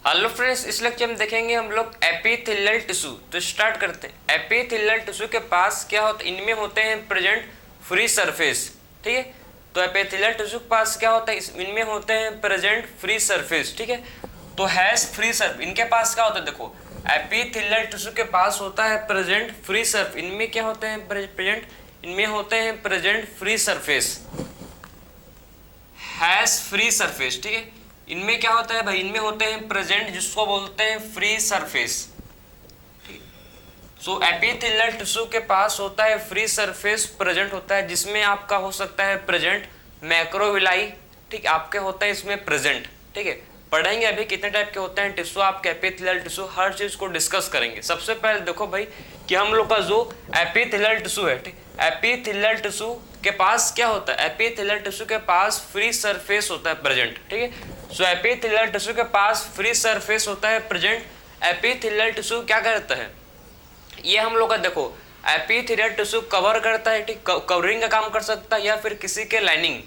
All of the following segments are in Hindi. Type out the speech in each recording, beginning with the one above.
हेलो फ्रेंड्स, इस लेक्चर में देखेंगे हम लोग एपिथेलियल टिश्यू। तो स्टार्ट करते हैं। एपिथेलियल टिश्यू के पास क्या होता है, इनमें होते हैं प्रेजेंट फ्री सरफेस। ठीक है, तो एपिथेलियल टिश्यू के पास क्या होता है, इनमें होते हैं प्रेजेंट फ्री सरफेस। ठीक है, तो हैज फ्री सरफेस, इनके पास क्या होता है, देखो एपिथेलियल टिश्यू के पास होता है प्रेजेंट फ्री सरफेस। इनमें क्या होते हैं प्रेजेंट, इनमें होते हैं present free surface, has free surface. ठीक है, इनमें क्या होता है भाई, इनमें होते हैं प्रेजेंट, जिसको बोलते हैं फ्री सरफेस। सो एपिथेलियल टिश्यू के पास होता है फ्री सरफेस प्रेजेंट होता है, जिसमें आपका हो सकता है प्रेजेंट मैक्रोविलाई। ठीक, आपके होता है इसमें प्रेजेंट। ठीक है, पढ़ेंगे अभी कितने टाइप के होते हैं टिश्यू, आपके एपिथेलियल टिश्यू, हर चीज को डिस्कस करेंगे। सबसे पहले देखो भाई कि हम लोग का जो एपिथेलियल टिश्यू है, ठीक, एपिथेलियल टिश्यू के पास क्या होता है, एपिथेलियल टिश्यू के पास फ्री सरफेस होता है प्रेजेंट। ठीक है, सो एपिथेलियल टिश्यू के पास फ्री सरफेस होता है प्रेजेंट। एपिथेलियल टिश्यू क्या करता है, ये हम लोग का देखो एपिथेलियल टिश्यू कवर करता है। ठीक, कवरिंग का काम कर सकता है, या फिर किसी के लाइनिंग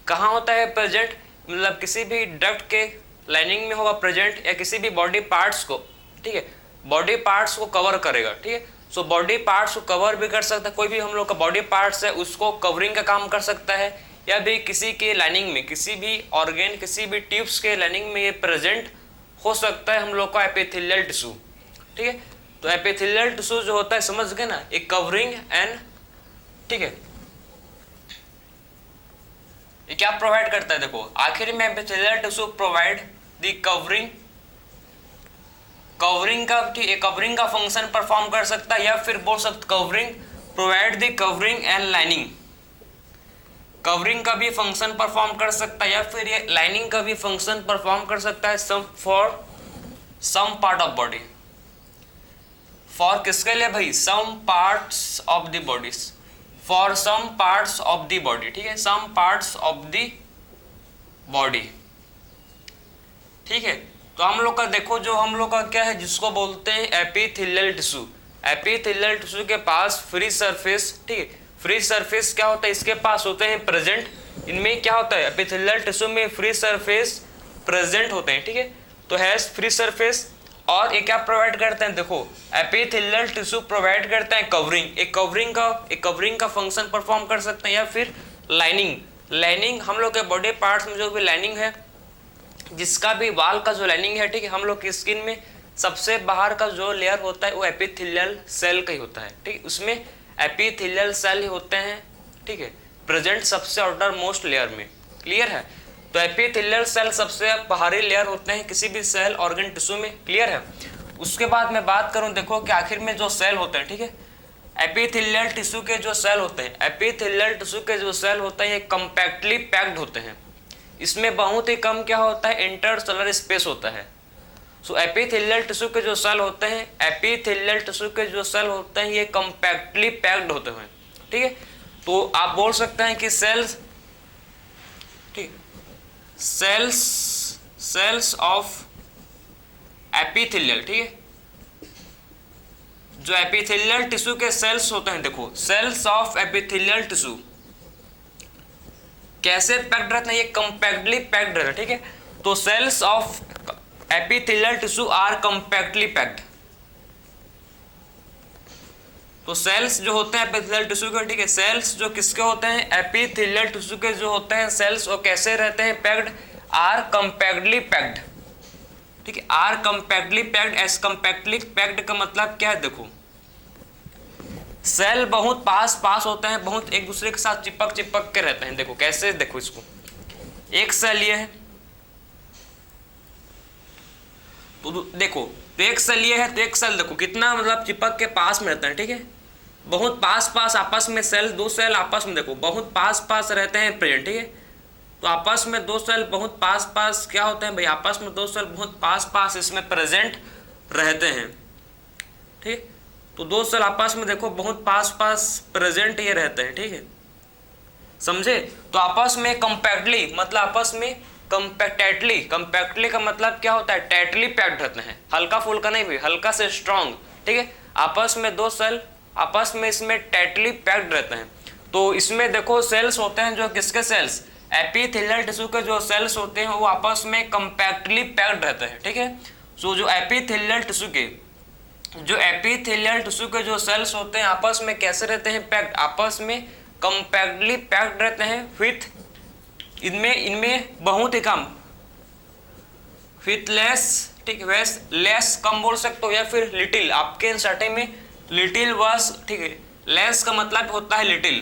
कहाँ होता है प्रेजेंट, मतलब किसी भी डक्ट के लाइनिंग में होगा प्रेजेंट, या किसी भी बॉडी पार्ट्स को, ठीक है, बॉडी पार्ट्स को कवर करेगा। ठीक है, सो बॉडी पार्ट्स को कवर भी कर सकता है, कोई भी हम लोग का बॉडी पार्ट्स है उसको कवरिंग का काम कर सकता है, या भी किसी के लाइनिंग में, किसी भी ऑर्गेन, किसी भी ट्यूब्स के लाइनिंग में ये प्रेजेंट हो सकता है हम लोग का एपिथेलियल टिश्यू। ठीक है, तो एपिथेलियल टिश्यू जो होता है, समझ गए ना, एक कवरिंग एंड, ठीक है, ये क्या प्रोवाइड करता है, देखो आखिर में epithelial tissue provide the covering, covering का फंक्शन परफॉर्म कर सकता है, या फिर बोल सकते covering provide the covering and lining, covering का भी फंक्शन परफॉर्म कर सकता है, या फिर ये लाइनिंग का भी फंक्शन परफॉर्म कर सकता है, some for some part of body, for किसके लिए भाई, some parts of the bodies, for some parts of the body. ठीक है, some parts of the body. ठीक है, तो हम लोग का देखो, जो हम लोग का क्या है, जिसको बोलते हैं एपिथेलियल टिश्यू। एपिथेलियल टिश्यू के पास फ्री सरफेस, ठीक है, फ्री सरफेस क्या होता है, इसके पास होते हैं प्रेजेंट। इनमें क्या होता है, एपिथेलियल टिश्यू में फ्री सरफेस प्रेजेंट होते हैं। ठीक है, तो हैज फ्री सरफेस, और ये क्या प्रोवाइड करते हैं, देखो एपिथेलियल टिश्यू प्रोवाइड करता है कवरिंग, एक कवरिंग का फंक्शन परफॉर्म कर सकते हैं, या फिर लाइनिंग हम लोग के बॉडी पार्ट्स में जो भी लाइनिंग है, जिसका भी वाल का जो लाइनिंग है, ठीक है, हम लोग की स्किन में सबसे बाहर का जो लेयर होता है वो एपिथेलियल सेल का ही होता है। ठीक, उसमें एपिथेलियल सेल ही होते हैं। ठीक है, प्रेजेंट सबसे आउटर मोस्ट लेयर में। क्लियर है, तो एपिथेलियल सेल सबसे बाहरी लेयर होते हैं किसी भी सेल ऑर्गन टिश्यू में। क्लियर है, उसके बाद मैं बात करूं, देखो कि आखिर में जो सेल होते हैं, ठीक है, एपिथेलियल टिश्यू के जो सेल होते हैं, एपिथेलियल टिश्यू के जो सेल होते हैं ये कंपैक्टली पैक्ड होते हैं, इसमें बहुत ही कम क्या होता है, इंटरसेलुलर स्पेस होता है। सो एपिथेलियल टिश्यू के जो सेल होते हैं, एपिथेलियल टिश्यू के जो सेल होते हैं ये कंपैक्टली पैक्ड होते हैं। ठीक है, तो आप बोल सकते हैं कि सेल्स, ठीक, सेल्स ऑफ एपिथेलियल, ठीक है, जो एपिथेलियल टिश्यू के सेल्स होते हैं, देखो सेल्स ऑफ एपिथेलियल टिश्यू कैसे पैक्ड रहते हैं, ये कंपैक्टली पैक्ड रहते हैं। ठीक है, तो cells of epithelial tissue are compactly packed. तो सेल्स जो होते हैं एपिथेलियल टिश्यू के, ठीक है, सेल्स जो किसके होते हैं, एपिथेलियल टिश्यू के जो होते हैं सेल्स, वो कैसे रहते हैं, पैक्ड, आर कंपैक्टली पैक्ड। ठीक है, are compactly packed. As compactly packed का मतलब क्या है, देखो सेल बहुत पास होते हैं, बहुत एक दूसरे के साथ चिपक के रहते हैं। देखो कैसे, देखो इसको, एक सेल ये है, तो देखो तो एक सेल ये है, तो एक सेल देखो कितना मतलब चिपक के पास में रहता है। ठीक है, बहुत पास आपस में सेल, दो सेल आपस में देखो बहुत पास रहते हैं प्रेजेंट। ठीक है, तो आपस में दो सेल बहुत पास क्या होते हैं भाई, आपस में दो सेल बहुत पास इसमें प्रेजेंट रहते हैं। ठीक, तो दो सेल आपस में देखो बहुत पास प्रेजेंट ये रहते हैं। ठीक है, समझे, तो आपस में कंपैक्टली मतलब आपस में कंपैक्टली का मतलब क्या होता है, टाइटली पैक्ड रहते हैं, हल्का फुल्का नहीं भी, हल्का से स्ट्रॉन्ग। ठीक है, आपस में दो सेल आपस में इसमें टाइटली पैक्ड रहते हैं। तो इसमें देखो सेल्स होते हैं, जो किसके सेल्स, एपिथेलियल टिश्यू के जो सेल्स होते हैं वो आपस में कंपैक्टली पैक्ड रहते हैं। ठीक है, सो जो एपिथेलियल टिश्यू के जो सेल्स होते हैं आपस में कैसे रहते हैं, पैक्ड, आपस में कंपैक्टली पैक्ड रहते हैं विथ, इनमें बहुत ही कम, विथ लेस, ठीक है, लेस कम बोल सकते हो, या फिर लिटिल, आपके एनसीईआरटी में लिटिल वाज, ठीक है, लेस का मतलब होता है लिटिल,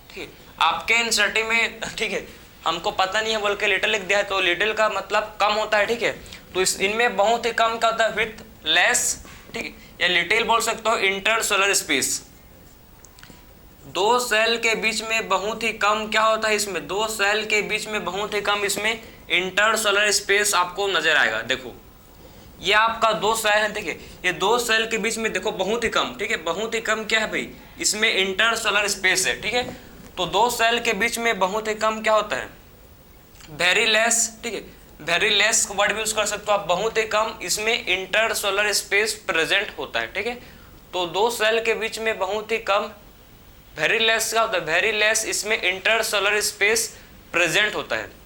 ठीक है, आपके एनसीईआरटी में, ठीक है, हमको पता नहीं है बोल के लिटिल लिख दिया है, तो लिटिल का मतलब कम होता है, ठीक है, तो इनमें बहुत ही कम क्या होता है, विथ लेस, ठीक है, या लिटिल बोल सकते हो, इंटरसेलुलर स्पेस, दो सेल के बीच में बहुत ही कम क्या होता है, इसमें दो सेल के बीच में बहुत ही कम इसमें इंटरसेलुलर स्पेस आपको नजर आएगा। देखो ये आपका दो सेल है, देखिए ये दो सेल के बीच में देखो बहुत ही कम, ठीक है, बहुत ही कम क्या है भाई, इसमें इंटरसेलुलर स्पेस है, ठीक है, तो दो सेल के बीच में बहुत ही कम क्या होता है, वेरी लेस, ठीक है, वेरी लेस वर्ड भी यूज कर सकते हो आप, बहुत ही कम इसमें इंटरसेलुलर स्पेस प्रेजेंट होता है, ठीक है, तो दो सेल के बीच में बहुत ही कम, वेरी लेस क्या होता है, वेरी लेस इसमें इंटरसेलुलर स्पेस प्रेजेंट होता है।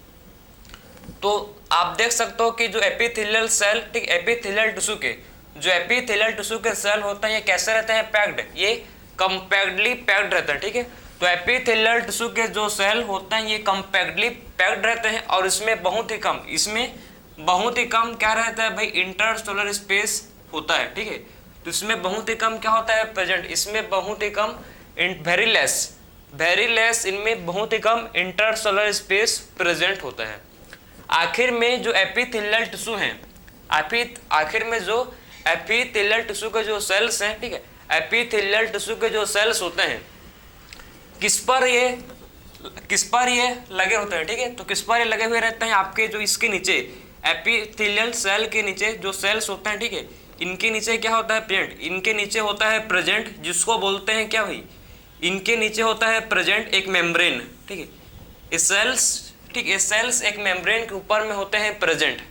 तो आप देख सकते हो कि जो एपिथेलियल सेल, ठीक, एपिथेलियल टिश्यू के जो एपिथेलियल टिश्यू के सेल होते हैं ये कैसे रहते हैं, पैक्ड, ये कंपैक्टली पैक्ड रहते हैं, ठीक है, तो एपिथेलियल टिश्यू के जो सेल होते हैं ये कंपैक्टली पैक्ड रहते हैं और इसमें बहुत ही कम, इसमें बहुत ही कम क्या रहता है भाई, इंटरसेलुलर स्पेस होता है, ठीक है, तो इसमें बहुत ही कम क्या होता है प्रेजेंट, इसमें बहुत ही कम, वेरी लेस इनमें बहुत ही कम इंटरसेलुलर स्पेस प्रेजेंट होता है। आखिर में जो एपिथेलियल टिश्यू हैं, आखिर में जो एपिथेलियल टिश्यू के जो सेल्स हैं, ठीक है, एपिथेलियल टिश्यू के जो सेल्स होते हैं किस पर ये लगे होते हैं, ठीक है, तो किस पर ये लगे हुए रहते हैं, आपके जो इसके नीचे एपिथेलियल सेल के नीचे जो सेल्स होते हैं, ठीक है, इनके नीचे क्या होता है प्रेजेंट, इनके नीचे होता है प्रेजेंट, जिसको बोलते हैं क्या भाई, इनके नीचे होता है प्रेजेंट एक मेम्ब्रेन, ठीक है, ये सेल्स, ठीक, ये सेल्स एक मेम्ब्रेन के ऊपर में होते हैं प्रेजेंट,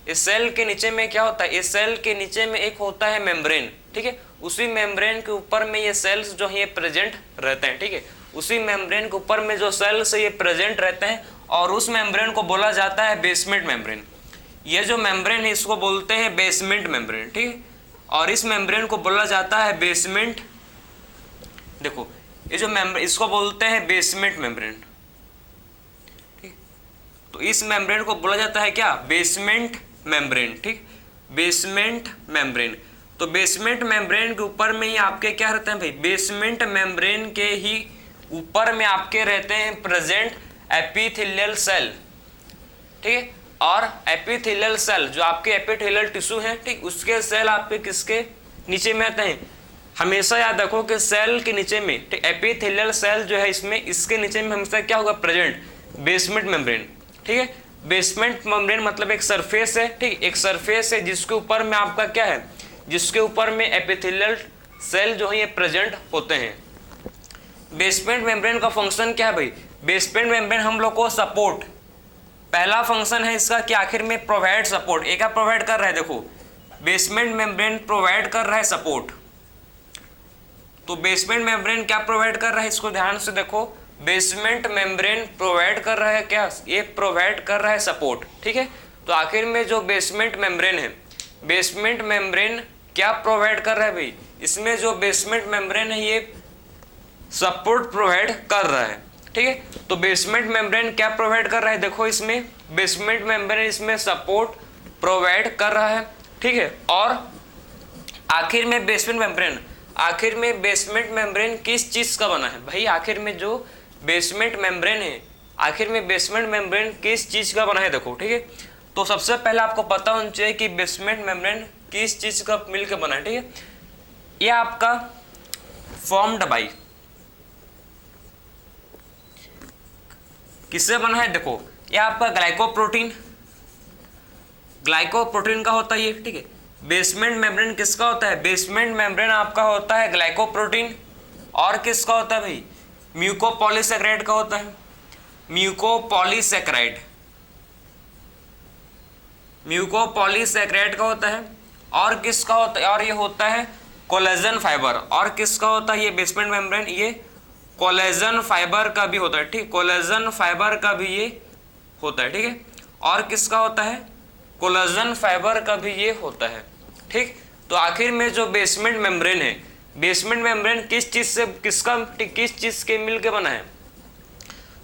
इस सेल के नीचे में क्या होता है, इस सेल के नीचे में एक होता है मेम्ब्रेन, ठीक है, उसी मेम्ब्रेन के ऊपर में ये सेल्स जो है ये प्रेजेंट रहते हैं, ठीक है, उसी मेम्ब्रेन के ऊपर में जो सेल्स ये प्रेजेंट रहते हैं और उस मेम्ब्रेन को बोला जाता है बेसमेंट मेम्ब्रेन। ये जो मेम्ब्रेन है इसको बोलते हैं बेसमेंट मेम्ब्रेन, ठीक है, और इस मेम्ब्रेन को बोला जाता है बेसमेंट, देखो ये जो मेम्ब्रेन इसको बोलते हैं बेसमेंट मेम्ब्रेन, ठीक, तो इस मेम्ब्रेन को बोला जाता है क्या, बेसमेंट मेम्ब्रेन, ठीक, बेसमेंट मेम्ब्रेन। तो बेसमेंट मेम्ब्रेन के ऊपर में ही आपके क्या रहते हैं भाई, बेसमेंट मेम्ब्रेन के ही ऊपर में आपके रहते हैं प्रेजेंट एपिथेलियल सेल, ठीक है, और एपिथेलियल सेल जो आपके एपिथेलियल टिश्यू है, ठीक, उसके सेल आपके किसके नीचे में आते हैं, हमेशा याद रखो कि सेल के नीचे में, ठीक, एपिथेलियल सेल जो है इसमें इसके नीचे में हमेशा क्या होगा, प्रेजेंट बेसमेंट मेम्ब्रेन, ठीक है, बेसमेंट मेम्ब्रेन मतलब एक सरफेस है, ठीक, एक सरफेस है जिसके ऊपर में आपका क्या है, जिसके ऊपर में एपिथेलियल सेल जो है ये प्रेजेंट होते हैं। बेसमेंट मेम्ब्रेन का फंक्शन क्या है भाई, बेसमेंट मेम्ब्रेन हम लोग को सपोर्ट, पहला फंक्शन है इसका कि आखिर में प्रोवाइड सपोर्ट, एक प्रोवाइड कर रहा है, देखो बेसमेंट मेम्ब्रेन प्रोवाइड कर रहा है सपोर्ट, तो बेसमेंट मेम्ब्रेन क्या प्रोवाइड कर रहा है, इसको ध्यान से देखो, बेसमेंट मेम्ब्रेन प्रोवाइड कर रहा है क्या, ये प्रोवाइड कर रहा है सपोर्ट, ठीक है, तो आखिर में जो बेसमेंट मेम्ब्रेन है, बेसमेंट मेम्ब्रेन क्या प्रोवाइड कर रहा है भाई, इसमें जो बेसमेंट मेम्ब्रेन है ये सपोर्ट प्रोवाइड कर रहा है, ठीक है, तो बेसमेंट मेम्ब्रेन क्या प्रोवाइड कर रहा है, देखो इसमें बेसमेंट मेम्ब्रेन इसमें सपोर्ट प्रोवाइड कर रहा है, ठीक है, और आखिर में बेसमेंट मेम्ब्रेन किस चीज का बना है भाई, आखिर में जो बेसमेंट मेम्ब्रेन है, आखिर में बेसमेंट मेम्ब्रेन किस चीज का बना है, देखो, ठीक है, तो सबसे पहले आपको पता होना चाहिए कि बेसमेंट मेम्ब्रेन किस चीज का मिलकर बना है, ठीक है, ये आपका फॉर्म्ड बाय, किससे बना है, देखो ये आपका ग्लाइकोप्रोटीन का होता है ये, ठीक है, बेसमेंट मेम्ब्रेन किसका होता है, बेसमेंट मेम्ब्रेन आपका होता है ग्लाइकोप्रोटीन, और किसका होता है भाई, म्यूकोपॉलीसैकेराइड का होता है, म्यूकोपॉलीसैकेराइड का होता है, और किसका होता है, और ये होता है कोलेजन फाइबर, और किसका होता है ये बेसमेंट मेम्ब्रेन, ये कोलेजन फाइबर का भी होता है, ठीक, कोलेजन फाइबर का भी ये होता है, ठीक है, और किसका होता है, कोलेजन फाइबर का भी ये होता है। ठीक, तो आखिर में जो बेसमेंट मेम्ब्रेन है, बेसमेंट मेम्ब्रेन किस चीज के मिल के बना है?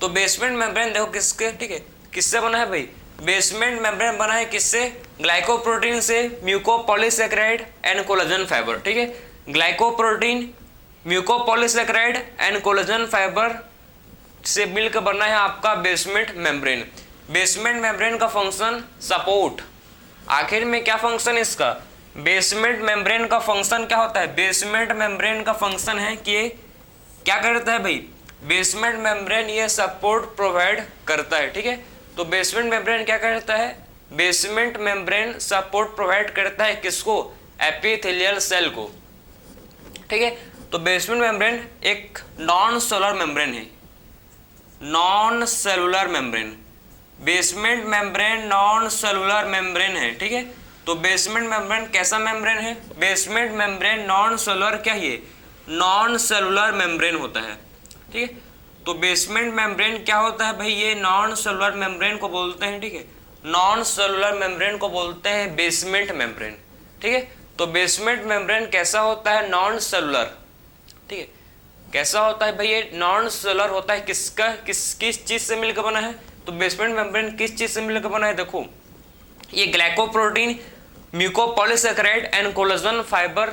तो बेसमेंट मेम्ब्रेन देखो किसके, ठीक है, किससे बना है भाई? बेसमेंट मेम्ब्रेन बना है किससे? ग्लाइकोप्रोटीन से, म्यूकोपॉलीसैकेराइड एंड कोलेजन फाइबर। ठीक है, glycoprotein, mucopolysaccharide and collagen fibre से मिलकर बना है आपका बेसमेंट मेम्ब्रेन। बेसमेंट मेम्ब्रेन का फंक्शन सपोर्ट। आखिर में क्या फंक्शन है इसका? बेसमेंट मेम्ब्रेन का फंक्शन क्या होता है? बेसमेंट मेम्ब्रेन का फंक्शन है कि ये क्या करता है भाई? बेसमेंट मेम्ब्रेन ये सपोर्ट प्रोवाइड करता है। ठीक है, तो बेसमेंट मेम्ब्रेन क्या करता है? बेसमेंट मेम्ब्रेन सपोर्ट प्रोवाइड करता है किसको? एपिथेलियल सेल को। ठीक है, तो बेसमेंट मेम्ब्रेन एक नॉन सेलुलर मेम्ब्रेन है, non cellular membrane. Basement membrane non cellular membrane है। ठीक है, तो बेसमेंट मेम्ब्रेन कैसा मेम्ब्रेन है? बेसमेंट मेम्ब्रेन नॉन सेलुलर क्या है? नॉन सेलुलर मेम्ब्रेन होता है। ठीक है, तो बेसमेंट मेम्ब्रेन क्या होता है भाई? ये नॉन सेलुलर मेम्ब्रेन को बोलते हैं। ठीक है, नॉन सेलुलर मेम्ब्रेन को बोलते हैं बेसमेंट मेम्ब्रेन। ठीक है, तो बेसमेंट मेम्ब्रेन कैसा होता है? Non cellular. ठीक है, कैसा होता है भाई? ये नॉन सेलुलर होता है। किसका किस चीज से मिलकर बना है? तो बेसमेंट मेम्ब्रेन किस चीज से मिलकर बना है? देखो, ये glycoprotein, mucopolysaccharide and collagen fibre,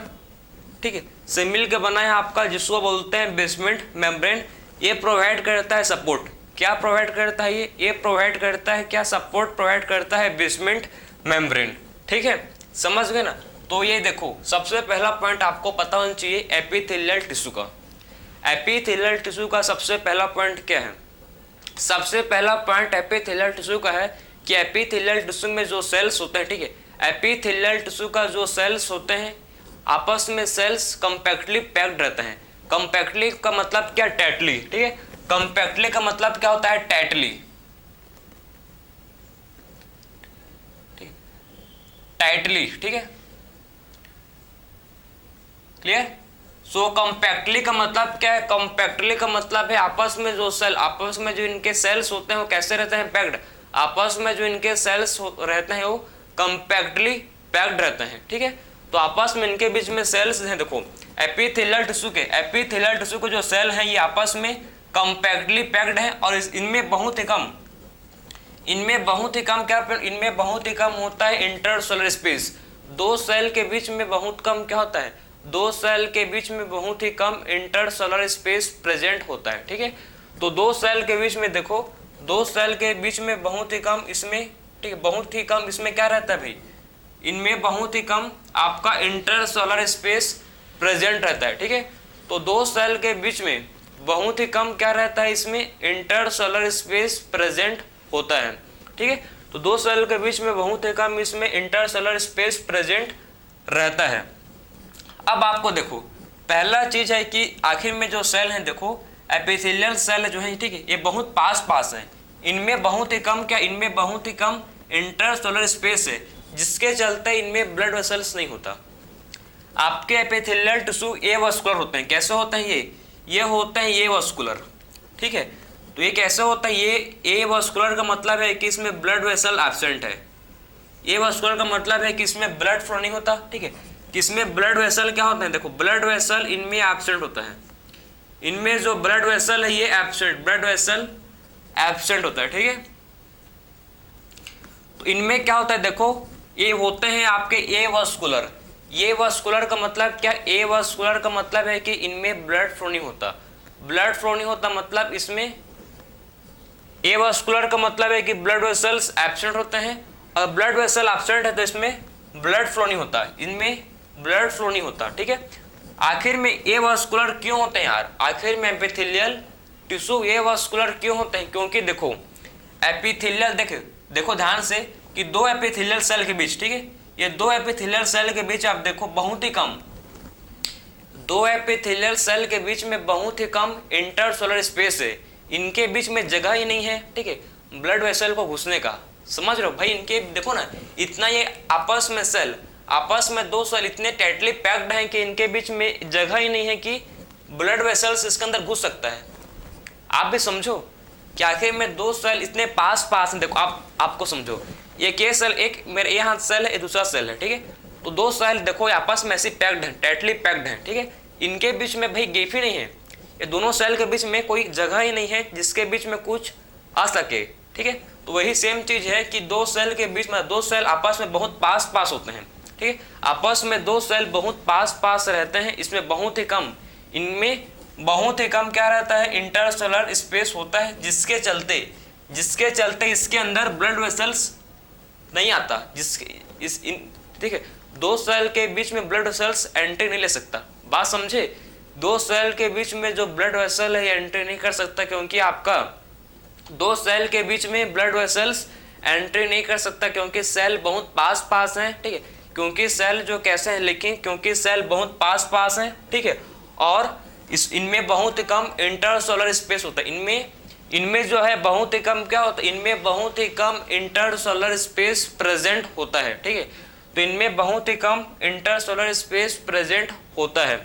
ठीक है, से मिलकर बना है आपका, जिसको बोलते हैं बेसमेंट मेम्ब्रेन। ये प्रोवाइड करता है सपोर्ट। क्या प्रोवाइड करता है? ये प्रोवाइड करता है क्या? सपोर्ट प्रोवाइड करता है बेसमेंट मेम्ब्रेन। ठीक है, समझ गए ना? तो ये देखो, सबसे पहला पॉइंट आपको पता होना चाहिए एपिथेलियल टिश्यू का। एपिथेलियल टिश्यू का सबसे पहला पॉइंट क्या है? सबसे पहला पॉइंट एपिथेलियल टिश्यू का है कि एपिथेलियल टिश्यू में जो सेल्स होते हैं, ठीक है, एपिथेलियल टिश्यू का जो सेल्स होते हैं, आपस में सेल्स कंपैक्टली पैक्ड रहते हैं। कंपैक्टली का मतलब क्या? टाइटली। ठीक है, कंपैक्टली का मतलब क्या होता है? टाइटली। टाइटली, ठीक है, क्लियर? सो कंपैक्टली का मतलब क्या है? कंपैक्टली का मतलब है आपस में जो सेल, आपस में जो इनके सेल्स होते हैं वो कैसे रहते हैं? पैक्ड। आपस में जो इनके सेल्स रहते हैं वो कंपैक्टली पैक्ड रहते हैं। ठीक है, तो आपस में इनके बीच में सेल्स हैं। देखो, एपिथेलियल टिश्यू के जो सेल हैं ये आपस में कंपैक्टली पैक्ड हैं और इनमें बहुत ही कम क्या? इनमें बहुत ही कम होता है इंटरसेलुलर स्पेस। दो सेल के बीच में बहुत कम क्या होता है? दो सेल के बीच में बहुत ही कम इंटरसेलुलर स्पेस प्रेजेंट होता है। ठीक है, तो दो सेल के बीच में देखो, दो सेल के बीच में बहुत ही कम इसमें, ठीक है, बहुत ही कम इसमें क्या रहता है भाई? इनमें बहुत ही कम आपका इंटरसेलुलर स्पेस प्रेजेंट रहता है। ठीक है, तो दो सेल के बीच में बहुत ही कम क्या रहता है? इसमें इंटरसेलुलर स्पेस प्रेजेंट होता है। ठीक है, तो दो सेल के बीच में बहुत ही कम इसमें इंटरसेलुलर स्पेस प्रेजेंट रहता है। अब आपको देखो, पहला चीज है कि आखिर में जो सेल है, देखो एपिथेलियल सेल जो है, ठीक है, ये बहुत पास है। इनमें बहुत ही कम क्या? इनमें बहुत ही कम इंटरसेलुलर स्पेस है, जिसके चलते इनमें ब्लड वेसल्स नहीं होता। आपके एपिथेलियल टिश्यू ए वास्कुलर होते हैं। कैसे होते हैं ये होते हैं ए वास्कुलर। ठीक है, तो ये कैसे होता है? ये ए वास्कुलर का मतलब है कि इसमें ब्लड वेसल एब्सेंट है। ए वास्कुलर का मतलब है कि इसमें ब्लड फ्लो नहीं होता। ठीक है, किसमें ब्लड वेसल क्या होते हैं? देखो, ब्लड वेसल इनमें एब्सेंट होता है। इनमें जो ब्लड वेसल है ये ब्लड वेसल एब्सेंट होता है। ठीक है, तो इनमें क्या होता है? देखो, ये होते हैं आपके ए वास्कुलर। ये वास्कुलर का मतलब क्या? ए वास्कुलर का मतलब है कि इनमें ब्लड फ्लो नहीं होता। ब्लड फ्लो नहीं होता मतलब इसमें ए वास्कुलर का मतलब है कि ब्लड वेसल्स एब्सेंट होते हैं, और ब्लड वेसल एब्सेंट है तो इसमें ब्लड फ्लो नहीं होता, इनमें ब्लड फ्लो नहीं होता। ठीक है, आखिर में ए वास्कुलर क्यों होते हैं यार? आखिर में एपिथेलियल टिश्यू ए वास्कुलर क्यों होते हैं? क्योंकि देखो, एपिथेलियल देखो ध्यान से कि दो एपिथेलियल सेल के बीच, ठीक है, ये दो एपिथेलियल सेल के बीच आप देखो बहुत ही कम, दो एपिथेलियल सेल के बीच में बहुत ही कम इंटरसेलुलर स्पेस है। इनके बीच में जगह ही नहीं है, ठीक है, ब्लड वेसल को घुसने का। समझ रहे हो भाई? इनके देखो ना, इतना ये आपस में सेल, आपस में दो सेल इतने टाइटली पैक्ड हैं कि इनके बीच में जगह ही नहीं है कि ब्लड वेसल्स इसके अंदर घुस सकता है। आप भी समझो कि आखिर में दो सेल इतने पास हैं। देखो, आपको समझो ये के सेल, एक मेरे यहाँ सेल है, ये दूसरा सेल है, ठीक है। तो दो सेल देखो आपस में ऐसे पैक्ड हैं, टाइटली पैक्ड हैं, ठीक है। इनके बीच में भाई गैप ही नहीं है, ये दोनों सेल के बीच में कोई जगह ही नहीं है जिसके बीच में कुछ आ सके, ठीक है। तो वही सेम चीज है कि दो सेल के बीच में, दो सेल आपस में बहुत पास पास होते हैं, ठीक है। आपस में दो सेल बहुत पास पास रहते हैं, इसमें बहुत ही कम, इनमें बहुत ही कम क्या रहता है, इंटरसेलुलर स्पेस होता है, जिसके चलते इसके अंदर ब्लड वेसल्स नहीं आता, ठीक है। दो सेल के बीच में ब्लड वेसल्स एंट्री नहीं ले सकता, बात समझे। दो सेल के बीच में जो ब्लड वेसल है ये एंट्री नहीं कर सकता, क्योंकि आपका दो सेल के बीच में ब्लड वेसल्स एंट्री नहीं कर सकता, क्योंकि सेल बहुत पास पास हैं, ठीक है। क्योंकि सेल जो कैसे हैं, लेकिन क्योंकि सेल बहुत पास पास हैं, ठीक है, और इनमें बहुत ही कम इंटरसेलुलर स्पेस होता है, इनमें जो है बहुत ही कम क्या होता है, इनमें बहुत ही कम इंटरसेलुलर स्पेस प्रेजेंट होता है, ठीक है। तो इनमें बहुत ही कम इंटरसेलुलर स्पेस प्रेजेंट होता है,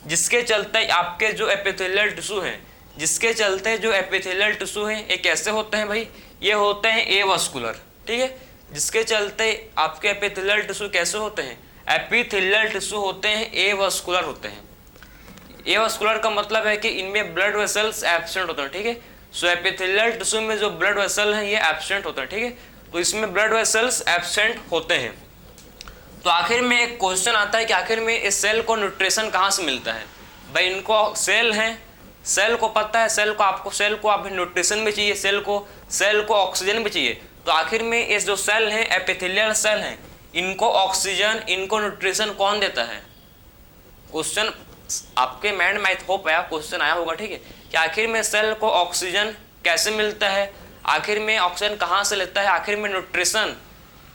जिसके चलते आपके जो एपिथेलियल टिश्यू हैं, ये कैसे होते हैं भाई, ये होते हैं एवास्कुलर, ठीक है। जिसके चलते आपके एपिथेलियल टिश्यू कैसे होते हैं, एपिथेलियल टिश्यू होते हैं एवास्कुलर होते हैं। एवास्कुलर का मतलब है कि इनमें ब्लड वेसल्स एब्सेंट होते हैं, ठीक है। सो एपिथेलियल टिश्यू में जो ब्लड वेसल हैं ये एब्सेंट होते हैं, ठीक है। तो इसमें ब्लड वेसल्स एब्सेंट होते हैं। तो आखिर में एक क्वेश्चन आता है कि आखिर में इस सेल को न्यूट्रिशन कहाँ से मिलता है। भाई इनको सेल हैं, सेल को पता है, सेल को आप न्यूट्रिशन भी चाहिए, सेल को ऑक्सीजन भी चाहिए। तो आखिर में ये जो सेल हैं, एपिथेलियल सेल हैं, इनको ऑक्सीजन, इनको न्यूट्रिशन कौन देता है। क्वेश्चन आपके माइंड में होप आया, क्वेश्चन आया होगा, ठीक है, कि आखिर में सेल को ऑक्सीजन कैसे मिलता है, आखिर में ऑक्सीजन कहाँ से लेता है,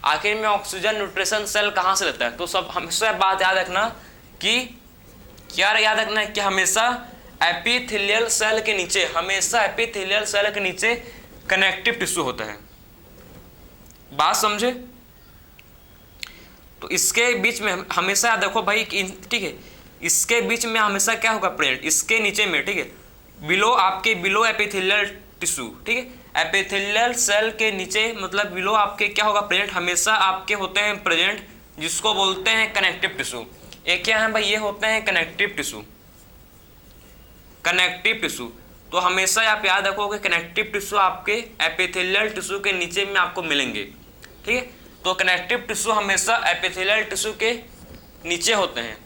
आखिर में ऑक्सीजन न्यूट्रिशन सेल कहाँ से लेता है। तो सब हमेशा बात याद रखना कि क्या याद रखना है कि हमेशा एपिथेलियल सेल के नीचे कनेक्टिव टिश्यू होता है, बात समझे। तो इसके बीच में हमेशा देखो भाई, ठीक है, इसके बीच में हमेशा क्या होगा प्रेजेंट, इसके नीचे में, ठीक है, बिलो एपिथेलियल टिश्यू, ठीक है। एपिथेलियल सेल के नीचे मतलब बिलो आपके क्या होगा प्रेजेंट, हमेशा आपके होते हैं प्रेजेंट, जिसको बोलते हैं कनेक्टिव टिश्यू। ये क्या है भाई, ये होते हैं कनेक्टिव टिश्यू। तो हमेशा आप याद रखोगे कनेक्टिव टिश्यू आपके एपिथेलियल टिश्यू के नीचे में आपको मिलेंगे, ठीक है। तो कनेक्टिव टिश्यू हमेशा एपिथेलियल टिश्यू के नीचे होते हैं,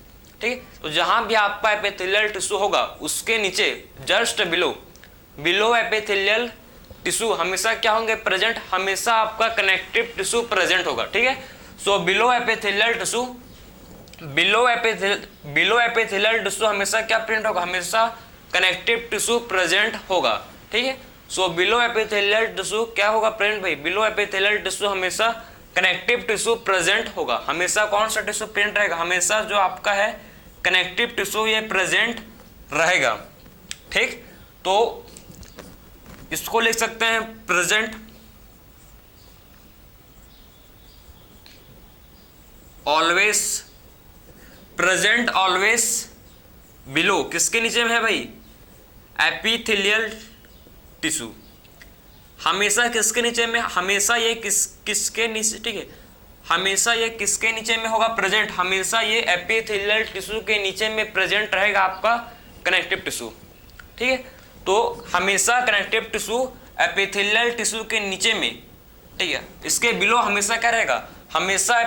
ठीक है। तो जहां भी आपका एपिथेलियल टिश्यू होगा उसके नीचे जस्ट बिलो एपिथेलियल टिश्यू हमेशा क्या होंगे प्रेजेंट, हमेशा आपका कनेक्टिव टिश्यू प्रेजेंट होगा, ठीक है। सो बिलो एपिथेलियल टिश्यू हमेशा क्या प्रेजेंट होगा, हमेशा कनेक्टिव टिश्यू प्रेजेंट होगा, ठीक है। सो बिलो एपिथेलियल टिश्यू क्या होगा प्रेजेंट भाई, बिलो एपिथेलियल टिश्यू हमेशा कनेक्टिव टिश्यू प्रेजेंट होगा। हमेशा कौन सा टिश्यू प्रेजेंट रहेगा, हमेशा जो आपका है कनेक्टिव टिश्यू ये प्रेजेंट रहेगा, ठीक। तो इसको लिख सकते हैं प्रेजेंट ऑलवेज बिलो, किसके नीचे में है भाई, एपिथेलियल टिश्यू। हमेशा किसके नीचे में, हमेशा ये किसके नीचे, ठीक है, हमेशा ये किसके नीचे में होगा प्रेजेंट, हमेशा ये एपिथेलियल टिश्यू के नीचे में प्रेजेंट रहेगा आपका कनेक्टिव टिश्यू, ठीक है। तो हमेशा कनेक्टिव टिश्यू एपिथेलियल टिश्यू के नीचे में, ठीक है, इसके बिलो हमेशा क्या रहेगा, हमेशा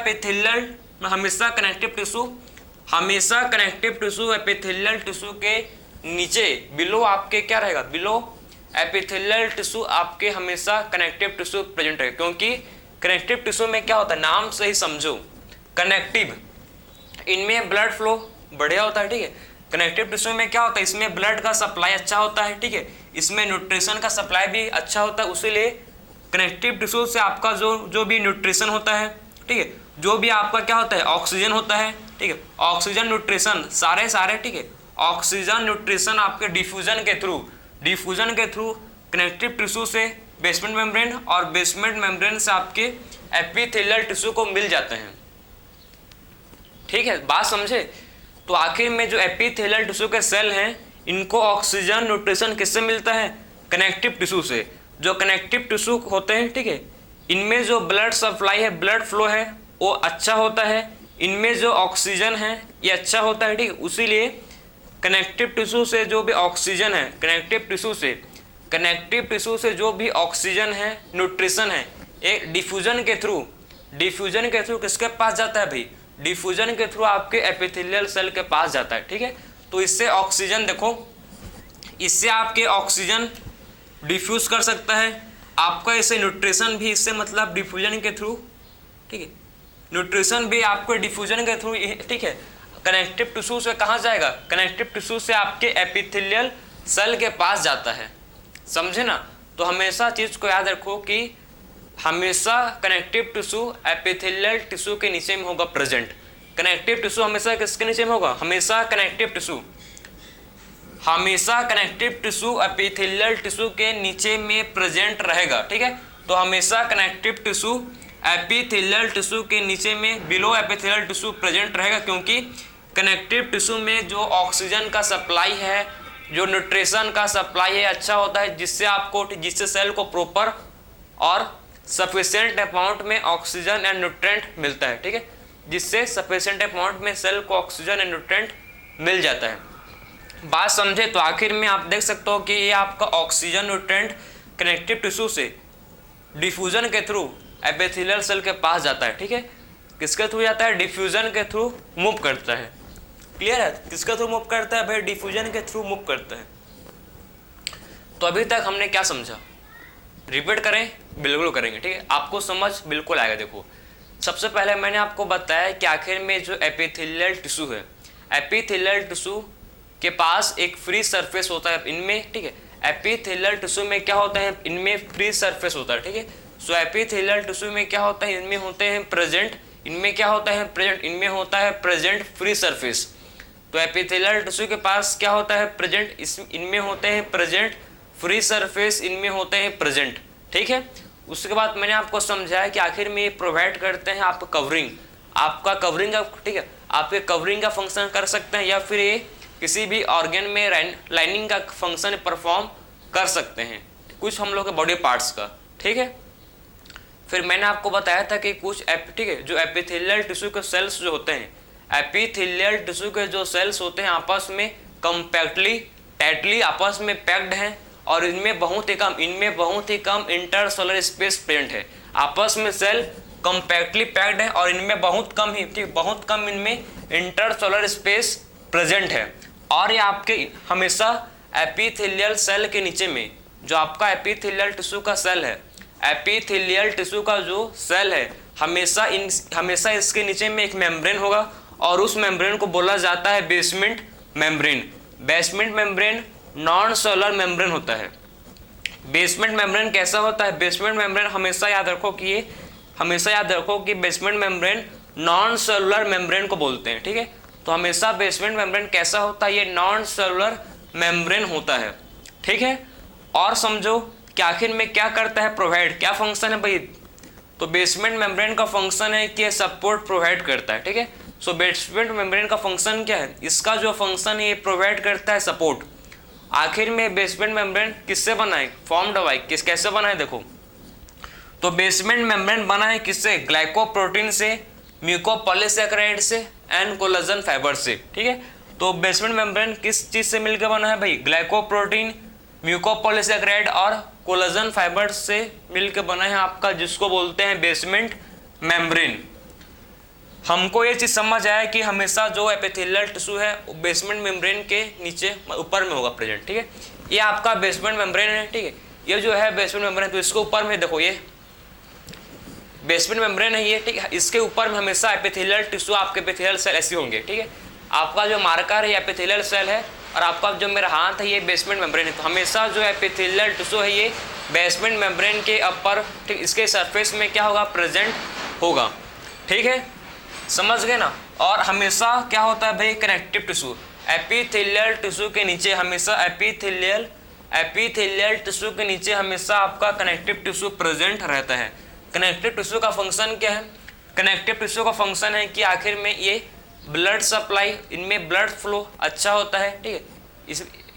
कनेक्टिव टिश्यू एपिथेलियल टिश्यू के नीचे बिलो आपके क्या रहेगा, बिलो एपिथेलियल टिश्यू आपके हमेशा कनेक्टिव टिश्यू प्रेजेंट रहेगा। क्योंकि कनेक्टिव टिश्यू में क्या होता है, नाम से ही समझो कनेक्टिव, इनमें ब्लड फ्लो बढ़िया होता है, ठीक है। कनेक्टिव टिश्यू में क्या होता है, इसमें ब्लड का सप्लाई अच्छा होता है, ठीक है, इसमें न्यूट्रिशन का सप्लाई भी अच्छा होता है, उसीलिए कनेक्टिव टिश्यू से आपका जो भी न्यूट्रिशन होता है, ठीक है, जो भी आपका क्या होता है ऑक्सीजन होता है, ठीक है, ऑक्सीजन न्यूट्रिशन सारे, ठीक है, ऑक्सीजन न्यूट्रिशन आपके डिफ्यूजन के थ्रू कनेक्टिव टिश्यू से बेसमेंट मेम्ब्रेन और बेसमेंट मेम्ब्रेन से आपके एपिथेलियल टिश्यू को मिल जाते हैं, ठीक है, बात समझे। तो आखिर में जो एपिथेलियल टिश्यू के सेल हैं इनको ऑक्सीजन न्यूट्रिशन किससे मिलता है, कनेक्टिव टिश्यू से। जो कनेक्टिव टिश्यू होते हैं, ठीक है, इनमें जो ब्लड सप्लाई है, ब्लड फ्लो है वो अच्छा होता है, इनमें जो ऑक्सीजन है ये अच्छा होता है, ठीक है। उसीलिए कनेक्टिव टिश्यू से जो भी ऑक्सीजन है, कनेक्टिव टिश्यू से जो भी ऑक्सीजन है, न्यूट्रिशन है, ये डिफ्यूजन के थ्रू किसके पास जाता है भाई? डिफ्यूजन के थ्रू आपके एपिथेलियल सेल के पास जाता है, ठीक है। तो इससे ऑक्सीजन, देखो इससे आपके ऑक्सीजन डिफ्यूज कर सकता है, आपका इससे न्यूट्रिशन भी इससे मतलब डिफ्यूजन के थ्रू, ठीक है, न्यूट्रिशन भी आपको डिफ्यूजन के थ्रू, ठीक है। कनेक्टिव टिश्यू से कहाँ जाएगा? कनेक्टिव टिश्यू से आपके एपिथेलियल सेल के पास जाता है, समझे ना। तो हमेशा चीज़ को याद रखो कि हमेशा कनेक्टिव टिश्यू एपिथेलियल टिश्यू के नीचे में होगा प्रेजेंट। कनेक्टिव टिश्यू हमेशा किसके नीचे में होगा? हमेशा कनेक्टिव टिश्यू एपिथेलियल टिश्यू के नीचे में प्रेजेंट रहेगा, ठीक है। तो हमेशा कनेक्टिव टिश्यू एपिथेलियल टिश्यू के नीचे में, बिलो एपिथेलियल टिश्यू प्रेजेंट रहेगा, क्योंकि कनेक्टिव टिश्यू में जो ऑक्सीजन का सप्लाई है, जो न्यूट्रिशन का सप्लाई है अच्छा होता है, जिससे सेल को प्रॉपर और सफिशिएंट अमाउंट में ऑक्सीजन एंड न्यूट्रेंट मिलता है, ठीक है। जिससे सफिशिएंट अमाउंट में सेल को ऑक्सीजन एंड न्यूट्रेंट मिल जाता है। बात समझे? तो आखिर में आप देख सकते हो कि ये आपका ऑक्सीजन न्यूट्रेंट कनेक्टिव टिश्यू से डिफ्यूजन के थ्रू एपिथेलियल सेल के पास जाता है, ठीक है। किसके थ्रू जाता है? डिफ्यूजन के थ्रू मूव करता है। क्लियर है? किसके थ्रू मूव करता है भाई? डिफ्यूजन के थ्रू मूव करता है। तो अभी तक हमने क्या समझा? रिपीट करें? बिल्कुल करेंगे, ठीक है। आपको समझ बिल्कुल आएगा। देखो, सबसे पहले मैंने आपको बताया कि आखिर में जो एपिथेलियल टिश्यू है, एपिथेलियल टिश्यू के पास एक फ्री सरफेस होता है इनमें, ठीक है। एपिथेलियल टिश्यू में क्या होता है? इनमें फ्री सरफेस होता है, ठीक है। सो एपिथेलियल टिश्यू में क्या होता है? इनमें होते हैं प्रेजेंट, इनमें क्या होता है? प्रेजेंट, इनमें होता है प्रेजेंट फ्री सरफेस। तो एपिथेलियल टिश्यू के पास क्या होता है? प्रेजेंट, इनमें होते हैं प्रेजेंट फ्री सरफेस, इनमें होते हैं प्रेजेंट, ठीक है। उसके बाद मैंने आपको समझाया कि आखिर में ये प्रोवाइड करते हैं आपको कवरिंग, आपका कवरिंग का, ठीक है, आपके कवरिंग का फंक्शन कर सकते हैं, या फिर ये किसी भी ऑर्गन में लाइनिंग का फंक्शन परफॉर्म कर सकते हैं, कुछ हम लोग के बॉडी पार्ट्स का, ठीक है। फिर मैंने आपको बताया था कि कुछ ठीक है, जो एपिथेलियल टिश्यू के सेल्स जो होते हैं, एपिथेलियल टिश्यू के जो सेल्स होते हैं आपस में कंपैक्टली, टाइटली आपस में पैक्ड हैं, और इनमें बहुत ही कम इंटरसेलुलर स्पेस प्रेजेंट है। आपस में सेल कंपैक्टली पैक्ड है और इनमें बहुत कम इनमें इंटरसेलुलर स्पेस प्रेजेंट है। और ये आपके हमेशा एपिथेलियल सेल के नीचे में, जो आपका एपिथेलियल टिश्यू का सेल है, एपिथेलियल टिश्यू का जो सेल है, हमेशा इसके नीचे में एक मेम्ब्रेन होगा, और उस मेम्ब्रेन को बोला जाता है basement membrane. Basement membrane non cellular membrane होता है। बेसमेंट मेम्ब्रेन कैसा होता है? बेसमेंट मेम्ब्रेन हमेशा याद रखो कि basement membrane non cellular membrane को बोलते हैं, ठीक है। तो हमेशा बेसमेंट मेम्ब्रेन कैसा होता है? ये नॉन सेलुलर मेम्ब्रेन होता है, ठीक है। और समझो कि आखिर में क्या करता है? प्रोवाइड, क्या फंक्शन है भाई? तो बेसमेंट मेम्ब्रेन का फंक्शन है कि सपोर्ट प्रोवाइड करता है, ठीक है। सो बेसमेंट मेम्ब्रेन का फंक्शन क्या है? इसका जो फंक्शन है ये प्रोवाइड करता है सपोर्ट। आखिर में बेसमेंट मेम्ब्रेन किससे बना है? फॉर्म्ड बाय, कैसे बना है? देखो, तो बेसमेंट मेम्ब्रेन बना है किससे? ग्लाइकोप्रोटीन से, म्यूकोपॉलीसैकेराइड से एंड कोलेजन फाइबर से, ठीक है। तो बेसमेंट मेम्ब्रेन किस चीज से मिलकर बना है भाई? ग्लाइकोप्रोटीन, म्यूकोपॉलीसैकेराइड और कोलेजन फाइबर से मिलकर बना है आपका, जिसको बोलते हैं बेसमेंट मेम्ब्रेन। हमको ये चीज समझ आया कि हमेशा जो एपिथेलियल टिश्यू है वो बेसमेंट मेम्ब्रेन के नीचे ऊपर में होगा प्रेजेंट, ठीक है। ये आपका बेसमेंट मेम्ब्रेन है, ठीक है। ये जो है बेसमेंट मेम्ब्रेन, तो इसको ऊपर में देखो, ये बेसमेंट मेम्ब्रेन है ये, ठीक है। इसके ऊपर में हमेशा एपिथेलियल टिश्यू, आपके एपिथेलियल सेल ऐसे होंगे, ठीक है। आपका जो मार्कर है ये एपिथेलियल सेल है, और आपका जो मेरा हाथ है ये बेसमेंट मेम्ब्रेन है। तो हमेशा जो एपिथेलियल टिश्यू है ये बेसमेंट मेम्ब्रेन के अपर, ठीक, इसके सरफेस में क्या होगा? प्रेजेंट होगा, ठीक है। समझ गए ना। और हमेशा क्या होता है भाई? कनेक्टिव टिश्यू, एपिथेलियल टिश्यू के नीचे हमेशा एपिथेलियल टिश्यू के नीचे हमेशा आपका कनेक्टिव टिश्यू प्रेजेंट रहता है। कनेक्टिव टिश्यू का फंक्शन क्या है? कनेक्टिव टिश्यू का फंक्शन है कि आखिर में ये ब्लड सप्लाई, इनमें ब्लड फ्लो अच्छा होता है, ठीक है।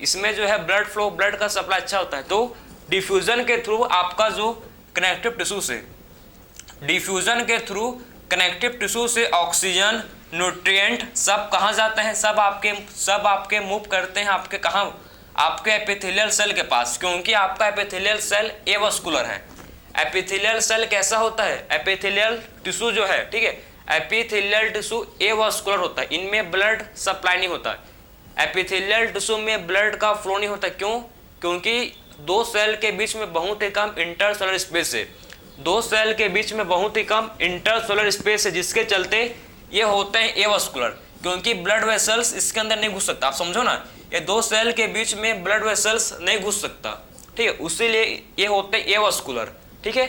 इसमें जो है ब्लड फ्लो, ब्लड का सप्लाई अच्छा होता है। तो डिफ्यूजन के थ्रू आपका जो कनेक्टिव टिश्यू से डिफ्यूजन के थ्रू कनेक्टिव टिश्यू से ऑक्सीजन, न्यूट्रिएंट सब कहाँ जाते हैं, सब आपके मूव करते हैं आपके कहाँ, आपके एपिथेलियल सेल के पास, क्योंकि आपका एपिथेलियल सेल एवास्कुलर है। एपिथेलियल सेल कैसा होता है, एपिथेलियल टिश्यू जो है, ठीक है, एपिथेलियल टिश्यू एवास्कुलर होता है, इनमें ब्लड सप्लाई नहीं होता है। एपिथेलियल टिश्यू में ब्लड का फ्लो नहीं होता, क्यों, क्योंकि दो सेल के बीच में बहुत ही कम इंटरसेलुलर स्पेस है, दो सेल के बीच में बहुत ही कम इंटरसेलुलर स्पेस है, जिसके चलते ये होते हैं एवास्कुलर, क्योंकि ब्लड वेसल्स इसके अंदर नहीं घुस सकता। आप समझो ना, ये दो सेल के बीच में ब्लड वेसल्स नहीं घुस सकता, ठीक है, उसीलिए ये होते हैं एवास्कुलर, ठीक है।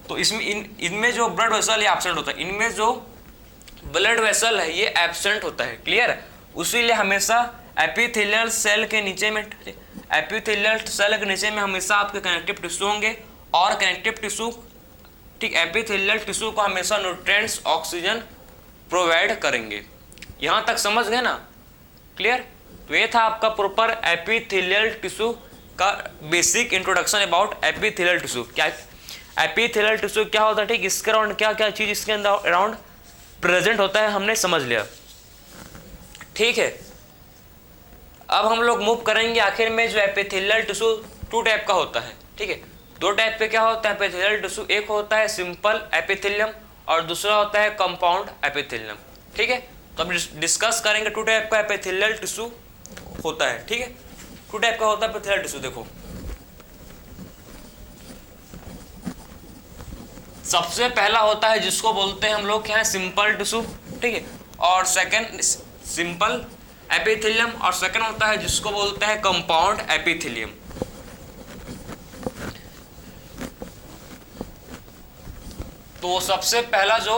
तो इसमें इनमें जो ब्लड वेसल ये एब्सेंट होता है, इनमें जो ब्लड वेसल है ये एब्सेंट होता है, क्लियर है। उसीलिए हमेशा एपिथेलियल सेल के नीचे में, एपिथेलियल सेल के नीचे में हमेशा आपके कनेक्टिव टिश्यू होंगे, और कनेक्टिव टिश्यू, ठीक, एपिथेलियल टिश्यू को हमेशा न्यूट्रिएंट्स, ऑक्सीजन प्रोवाइड करेंगे। यहाँ तक समझ गए ना, क्लियर। तो ये था आपका प्रॉपर एपिथेलियल टिश्यू का basic introduction about epithelial tissue. क्या एपिथेलियल टिश्यू क्या होता है, ठीक, इसके अराउंड क्या क्या चीज इसके अंदर अराउंड प्रेजेंट होता है हमने समझ लिया, ठीक है। अब हम लोग मूव करेंगे आखिर में, जो एपिथेलियल टिश्यू टू टाइप का होता है, ठीक है। दो टाइप पे क्या होता है एपिथेलियल टिश्यू, एक होता है सिंपल एपिथेलियम और दूसरा होता है कंपाउंड एपिथेलियम, ठीक है। तो अब डिस्कस करेंगे टू टाइप का एपिथेलियल टिश्यू होता है, ठीक है। टू टाइप का होता है एपिथेलियल टिश्यू, देखो सबसे पहला होता है जिसको बोलते हैं हम लोग क्या है, सिंपल टिश्यू, ठीक है, और सेकंड सिंपल एपिथेलियम, और सेकंड होता है जिसको बोलते हैं कंपाउंड एपिथेलियम। तो सबसे पहला जो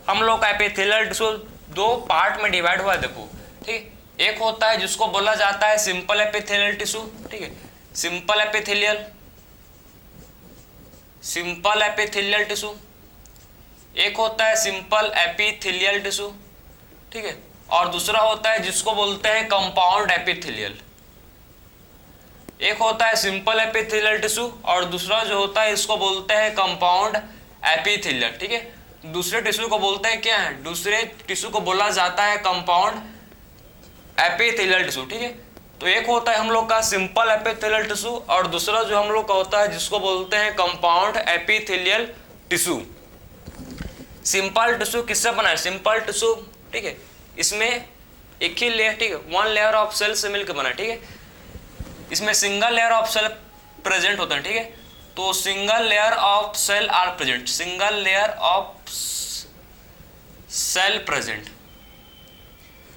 हम लोग का एपिथेलियल टिश्यू दो पार्ट में डिवाइड हुआ है, देखो, ठीक। एक होता है जिसको बोला जाता है सिंपल एपिथेलियल टिश्यू, ठीक है, सिंपल एपिथेलियल टिश्यू। एक होता है सिंपल एपिथेलियल टिश्यू, ठीक है, और दूसरा होता है जिसको बोलते हैं कंपाउंड एपिथेलियल। एक होता है सिंपल एपिथेलियल टिश्यू और दूसरा जो होता है इसको बोलते हैं कंपाउंड एपिथेलियल, ठीक है। दूसरे टिश्यू को बोलते हैं क्या है, दूसरे टिश्यू को बोला जाता है कंपाउंड एपिथेलियल टिश्यू, ठीक है। तो एक होता है हम लोग का सिंपल एपिथेलियल टिश्यू और दूसरा जो हम लोग का होता है जिसको बोलते हैं compound epithelial tissue. Simple tissue किससे बना है, सिंपल टिश्यू, ठीक है, इसमें एक ही लेयर, ठीक है, वन लेयर ऑफ सेल से मिलकर बना है, ठीक है। इसमें single layer of cell present होता है, ठीक है। तो single layer of cell are present, single layer of cell present,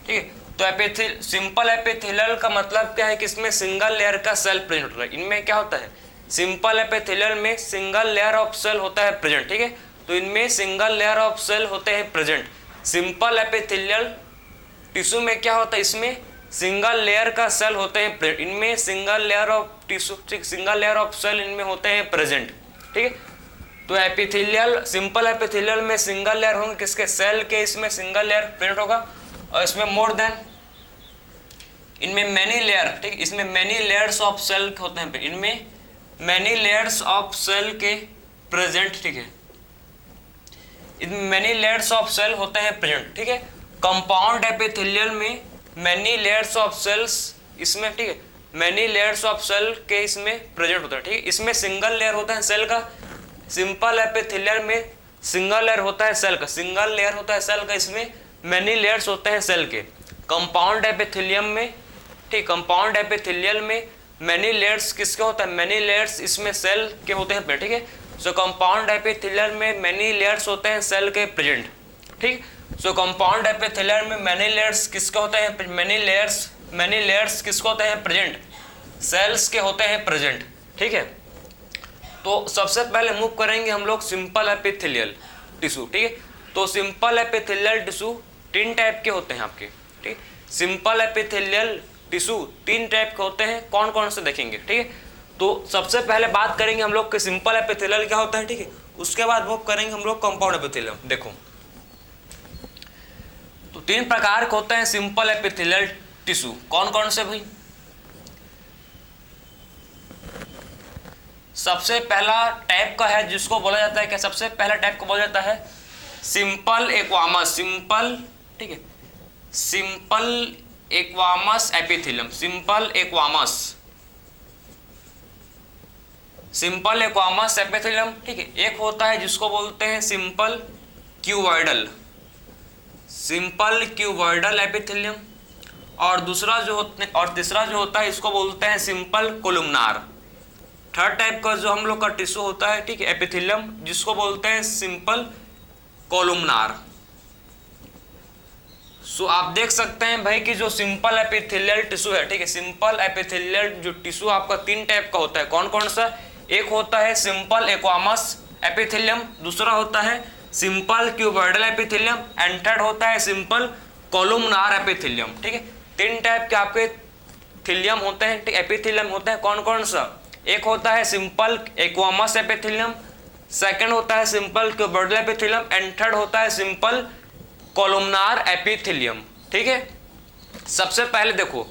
ठीक है। तो सिंपल एपिथेलियल का मतलब क्या है कि इसमें सिंगल लेयर का सेल प्रेजेंट होता है। इनमें क्या होता है, सिंपल एपिथेलियल में सिंगल लेयर ऑफ सेल होता है प्रेजेंट, ठीक है। तो इनमें सिंगल लेयर ऑफ सेल होते हैं प्रेजेंट। सिंपल एपिथेलियल टिश्यू में क्या होता है, इसमें सिंगल लेयर का सेल होते हैं प्रेजेंट, इनमें सिंगल लेयर ऑफ टिश्यू, ठीक, सिंगल लेयर ऑफ सेल इनमें होते हैं प्रेजेंट, ठीक है। तो एपिथेलियल, सिंपल एपिथेलियल में सिंगल लेयर होंगे किसके, सेल के, इसमें सिंगल लेयर प्रेजेंट होगा और इसमें मोर देन, इनमें मैनी लेयर, ठीक, इसमें मैनी लेयर्स ऑफ सेल होते हैं, इनमें मैनी लेयर्स ऑफ सेल के प्रेजेंट, ठीक है, इनमें मैनी लेयर्स ऑफ सेल होते हैं प्रेजेंट, ठीक है। कंपाउंड एपिथेलियल में मैनी लेयर्स ऑफ सेल्स इसमें, ठीक है, मैनी लेयर्स ऑफ सेल के इसमें प्रेजेंट होता है, ठीक है। इसमें सिंगल लेयर होता है सेल का, सिंपल एपिथेलियल में सिंगल लेयर होता है सेल का, सिंगल लेयर होता है सेल का, इसमें मैनी लेयर्स होते हैं सेल के। कंपाउंड एपिथेलियम में, ठीक, कंपाउंड एपिथेलियल में मैनी लेयर्स किसके होता है, मैनी लेयर्स इसमें सेल के होते हैं, ठीक है। सो कंपाउंड एपिथेलियल में मैनी लेयर्स होते हैं सेल के प्रेजेंट, ठीक। सो कंपाउंड एपिथेलियल में मैनी लेयर्स किसके होते हैं, मैनी लेयर्स किसके होते हैं प्रेजेंट, सेल्स के होते हैं प्रेजेंट, ठीक है। तो सबसे पहले मूव करेंगे हम लोग सिंपल एपिथेलियल टिश्यू, ठीक है। तो सिंपल एपिथेलियल टिश्यू तीन टाइप के होते हैं आपके, ठीक। सिंपल एपिथेलियल टिश्यू तीन टाइप के होते हैं, कौन कौन से देखेंगे, ठीक है। तो सबसे पहले बात करेंगे हम लोग कि सिंपल एपिथेलियल क्या होता है, ठीक है। उसके बाद मूव करेंगे हम लोग कंपाउंड एपिथेलियम। देखो तो तीन प्रकार के होते हैं सिंपल एपिथेलियल टिश्यू, कौन कौन से भाई, सबसे पहला टाइप का है जिसको बोला जाता है क्या, सबसे पहला टाइप को बोला जाता है सिंपल एक्वामस, सिंपल, ठीक है, simple squamous epithelium, simple squamous, simple squamous epithelium, ठीक है। एक होता है जिसको बोलते हैं simple cuboidal, simple cuboidal epithelium, और दूसरा जो होते और तीसरा जो होता है इसको बोलते हैं सिंपल कोलुमनार। थर्ड टाइप का जो हम लोग का टिश्यू होता है, ठीक है, एपिथेलियम, जिसको बोलते हैं सिंपल कोलुमनार। सो आप देख सकते हैं भाई कि जो सिंपल एपिथेलियल टिश्यू है, ठीक है, सिंपल एपिथेलियल जो टिश्यू आपका तीन टाइप का होता है। कौन कौन सा? एक होता है सिंपल एक्वामस एपिथेलियम, दूसरा होता है simple cuboidal epithelium, and third होता है सिंपल कोलुमनार एपिथेलियम, ठीक है। तीन टाइप के आपके थिलियम होते हैं, ठीक, एपिथेलियम होते हैं। कौन कौन सा? एक होता है सिंपल एक्वामस एपिथेलियम, सेकंड होता है simple cuboidal epithelium, and third होता है सिंपल कोलुमनार एपिथेलियम, ठीक है। सबसे पहले देखो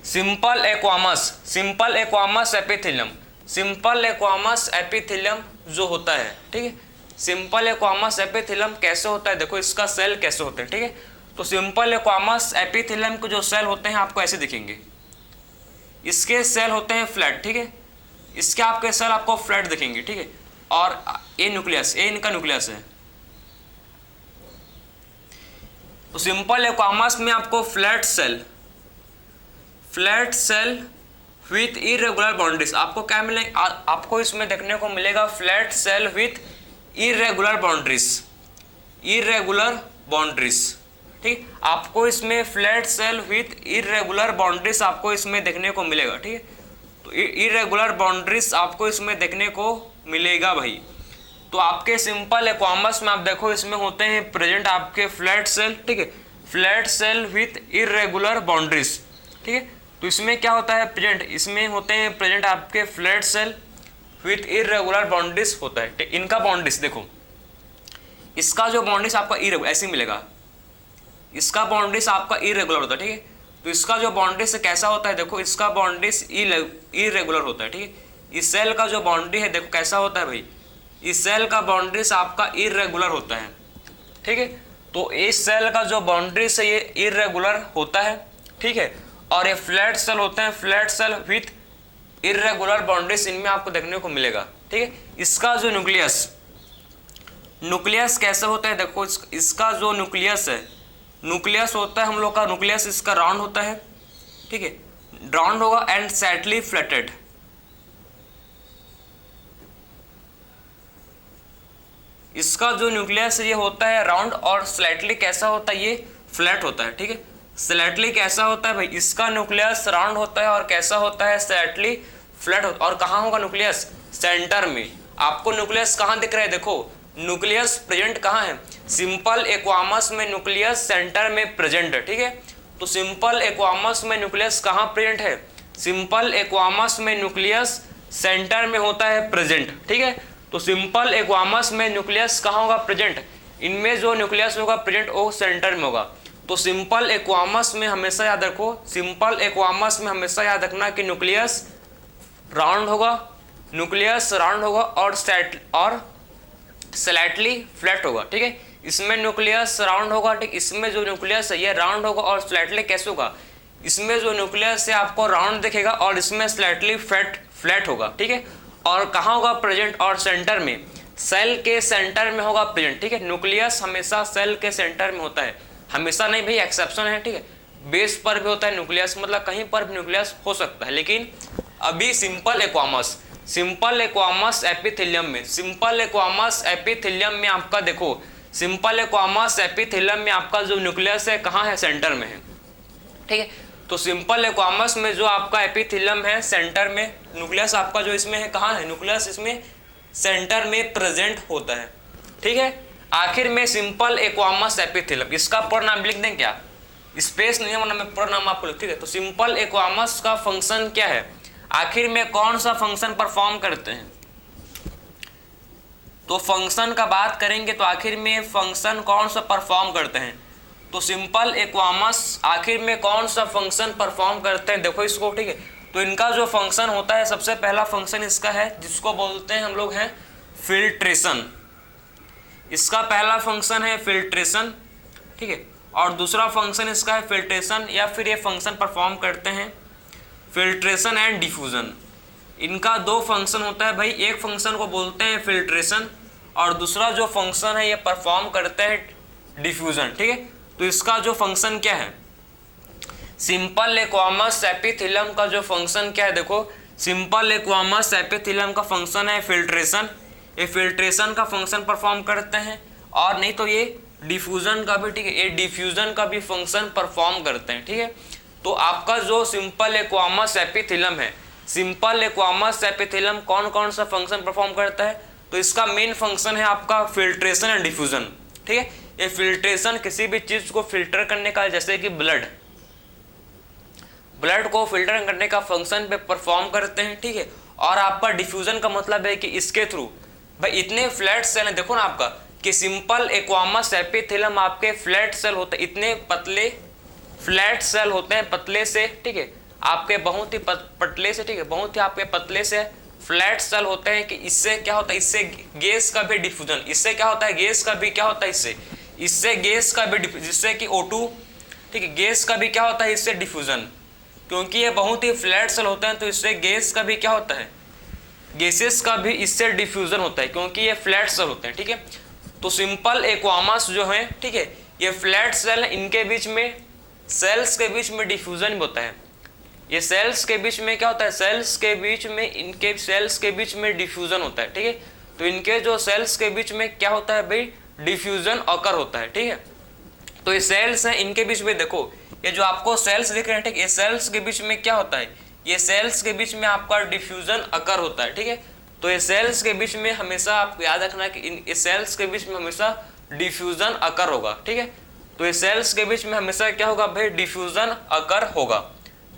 simple squamous, simple squamous epithelium, simple squamous epithelium जो होता है, ठीक है, सिंपल एक्वामस एपिथेलियम कैसे होता है, देखो इसका सेल कैसे होते हैं, ठीक है। तो सिंपल एक्वामस एपिथेलियम के जो सेल होते हैं आपको ऐसे दिखेंगे, इसके सेल होते हैं फ्लैट, ठीक है, इसके आपके सेल आपको फ्लैट दिखेंगे, ठीक है। और ये न्यूक्लियस, ये इनका न्यूक्लियस है। तो सिंपल एक्वामस में आपको flat cell with irregular boundaries, आपको क्या मिलेगा, आपको इसमें देखने को मिलेगा flat cell with irregular boundaries, irregular boundaries, ठीक, आपको इसमें flat cell with irregular boundaries आपको इसमें देखने को मिलेगा, ठीक है। तो इरेगुलर बाउंड्रीज आपको इसमें देखने को मिलेगा भाई। तो आपके सिंपल एक्वामस में आप देखो इसमें होते हैं प्रेजेंट आपके फ्लैट सेल, ठीक है, flat cell with irregular boundaries, ठीक है। तो इसमें क्या होता है प्रेजेंट, इसमें होते हैं प्रेजेंट आपके flat cell with irregular boundaries होता है, ठीक। इनका बाउंड्रीज देखो, इसका जो बाउंड्रीज आपका इरेगुलर ऐसे मिलेगा, इसका बाउंड्रीज आपका इरेगुलर होता है, ठीक है। तो इसका जो बाउंड्रीज कैसा होता है, देखो इसका बाउंड्रीज इरेगुलर होता है, ठीक है। इस सेल का जो बाउंड्री है देखो कैसा होता है भाई, इस सेल का बाउंड्रीज आपका इरेगुलर होता है, ठीक है। तो इस सेल का जो बाउंड्रीज है ये इरेगुलर होता है, ठीक है। और ये फ्लैट सेल होते हैं, flat cell with irregular boundaries इनमें आपको देखने को मिलेगा, ठीक है। इसका जो न्यूक्लियस कैसा होता है, देखो इसका जो न्यूक्लियस होता है हम लोग का न्यूक्लियस इसका राउंड होता है, ठीक है, राउंड होगा एंड सैटली फ्लैटेड। इसका जो न्यूक्लियस ये होता है राउंड और स्लाइटली कैसा होता है, ये फ्लैट होता है, ठीक है। स्लाइटली कैसा होता है भाई, इसका न्यूक्लियस राउंड होता है और कैसा होता है, स्लाइटली फ्लैट होता है। और कहाँ होगा न्यूक्लियस, सेंटर में। आपको न्यूक्लियस कहाँ दिख रहा है, देखो न्यूक्लियस प्रेजेंट कहाँ है, सिंपल एक्वामस में न्यूक्लियस सेंटर में प्रेजेंट है, ठीक है। तो सिंपल एक्वामस में न्यूक्लियस कहाँ प्रेजेंट है, सिंपल एक्वामस में न्यूक्लियस सेंटर में होता है प्रेजेंट, ठीक है। तो सिंपल एक्वामस में न्यूक्लियस कहाँ होगा प्रेजेंट, इनमें जो न्यूक्लियस होगा प्रेजेंट वो सेंटर में होगा। तो सिंपल एक्वामस में हमेशा याद रखो, सिंपल एक्वामस में हमेशा याद रखना कि न्यूक्लियस राउंड होगा, न्यूक्लियस राउंड होगा और स्लाइटली फ्लैट होगा, ठीक है। इसमें न्यूक्लियस राउंड होगा, ठीक, इसमें जो न्यूक्लियस है ये राउंड होगा और स्लाइटली कैसे होगा, इसमें जो न्यूक्लियस है आपको राउंड दिखेगा और इसमें स्लाइटली फ्लैट होगा, ठीक है। और कहाँ होगा प्रेजेंट, और सेंटर में, सेल के सेंटर में होगा प्रेजेंट, ठीक है। न्यूक्लियस हमेशा सेल के सेंटर में होता है, हमेशा नहीं भाई, एक्सेप्शन है, ठीक है। बेस पर भी होता है न्यूक्लियस, मतलब कहीं पर भी न्यूक्लियस हो सकता है, लेकिन अभी सिंपल एक्वामस एपिथेलियम में, सिंपल एक्वामस एपिथेलियम में आपका देखो, सिंपल एक्वामस एपिथेलियम में आपका जो न्यूक्लियस है कहाँ है, सेंटर में है, ठीक है। तो सिंपल एक्वामस में जो आपका एपिथेलियम है सेंटर में, न्यूक्लियस आपका जो इसमें है कहाँ है, न्यूक्लियस इसमें सेंटर में प्रेजेंट होता है, ठीक है। आखिर में सिंपल एक्वामस एपिथेलियम, इसका पूरा नाम लिख दें क्या, स्पेस नहीं है वरना मैं पूरा नाम आपको लिख, ठीक है। तो सिंपल एक्वामस का फंक्शन क्या है, आखिर में कौन सा फंक्शन परफॉर्म करते हैं, तो फंक्शन का बात करेंगे तो आखिर में फंक्शन कौन सा परफॉर्म करते हैं, तो सिंपल एक्वामस आखिर में कौन सा फंक्शन परफॉर्म करते हैं, देखो इसको, ठीक है। तो इनका जो फंक्शन होता है, सबसे पहला फंक्शन इसका है जिसको बोलते हैं हम लोग हैं फिल्ट्रेशन। इसका पहला फंक्शन है फिल्ट्रेशन, ठीक है। और दूसरा फंक्शन इसका है फिल्ट्रेशन, या फिर ये फंक्शन परफॉर्म करते हैं फिल्ट्रेशन एंड डिफ्यूजन। इनका दो फंक्शन होता है भाई, एक फंक्शन को बोलते हैं फिल्ट्रेशन और दूसरा जो फंक्शन है ये परफॉर्म करते हैं डिफ्यूजन, ठीक है। तो इसका जो फंक्शन क्या है, सिंपल एक्वामस एपिथेलियम का जो फंक्शन क्या है, देखो सिंपल एक्वामस एपिथेलियम का फंक्शन है फिल्ट्रेशन। ये फिल्ट्रेशन का फंक्शन परफॉर्म करते हैं, और नहीं तो ये डिफ्यूजन का भी, ठीक है, ये डिफ्यूजन का भी फंक्शन परफॉर्म करते हैं, ठीक है। तो आपका जो सिंपल एक्वामस एपिथेलियम है, सिंपल एक्वामस एपिथेलियम कौन कौन सा फंक्शन परफॉर्म करता है, तो इसका मेन फंक्शन है आपका फिल्ट्रेशन एंड डिफ्यूजन, ठीक है। ये फिल्ट्रेशन किसी भी चीज को फिल्टर करने का, जैसे कि ब्लड को फिल्टर करने का फंक्शन पे परफॉर्म करते हैं, ठीक है। और आपका डिफ्यूजन का मतलब है कि इसके थ्रू भाई इतने फ्लैट सेल हैं, देखो ना आपका कि सिंपल एक्वामस एपिथेलियम आपके फ्लैट सेल होते हैं, इतने पतले फ्लैट सेल होते हैं, पतले से, ठीक है, आपके बहुत ही पतले से, ठीक है, बहुत ही आपके पतले से फ्लैट सेल होते हैं कि इससे क्या होता है, इससे गैस का भी डिफ्यूजन, इससे क्या होता है, गैस का भी क्या होता है, इससे गैस का भी, जिससे कि O2, ठीक है, गैस का भी क्या होता है, इससे डिफ्यूजन। क्योंकि ये बहुत ही फ्लैट सेल होते हैं तो इससे गैस का भी क्या होता है, गैसेस का भी इससे डिफ्यूजन होता है, क्योंकि ये फ्लैट सेल होते हैं, ठीक है। तो सिंपल एक्वामस जो है, ठीक है, ये फ्लैट सेल है, इनके बीच में सेल्स के बीच में डिफ्यूजन होता है। ये सेल्स के बीच में क्या होता है, सेल्स के बीच में, इनके सेल्स के बीच में डिफ्यूजन होता है, ठीक है। तो इनके जो सेल्स के बीच में क्या होता है भाई, डिफ्यूजन अकर होता है, ठीक है। तो ये सेल्स हैं, इनके बीच में देखो ये जो आपको सेल्स दिख रहे हैं, ठीक है, ये सेल्स के बीच में क्या होता है, ये सेल्स के बीच में आपका डिफ्यूजन अकर होता है, ठीक है। तो ये सेल्स के बीच में हमेशा आप याद रखना कि इन सेल्स के बीच में हमेशा डिफ्यूजन अकर होगा, ठीक है। तो ये सेल्स के बीच में हमेशा क्या होगा भाई, डिफ्यूजन अकर होगा,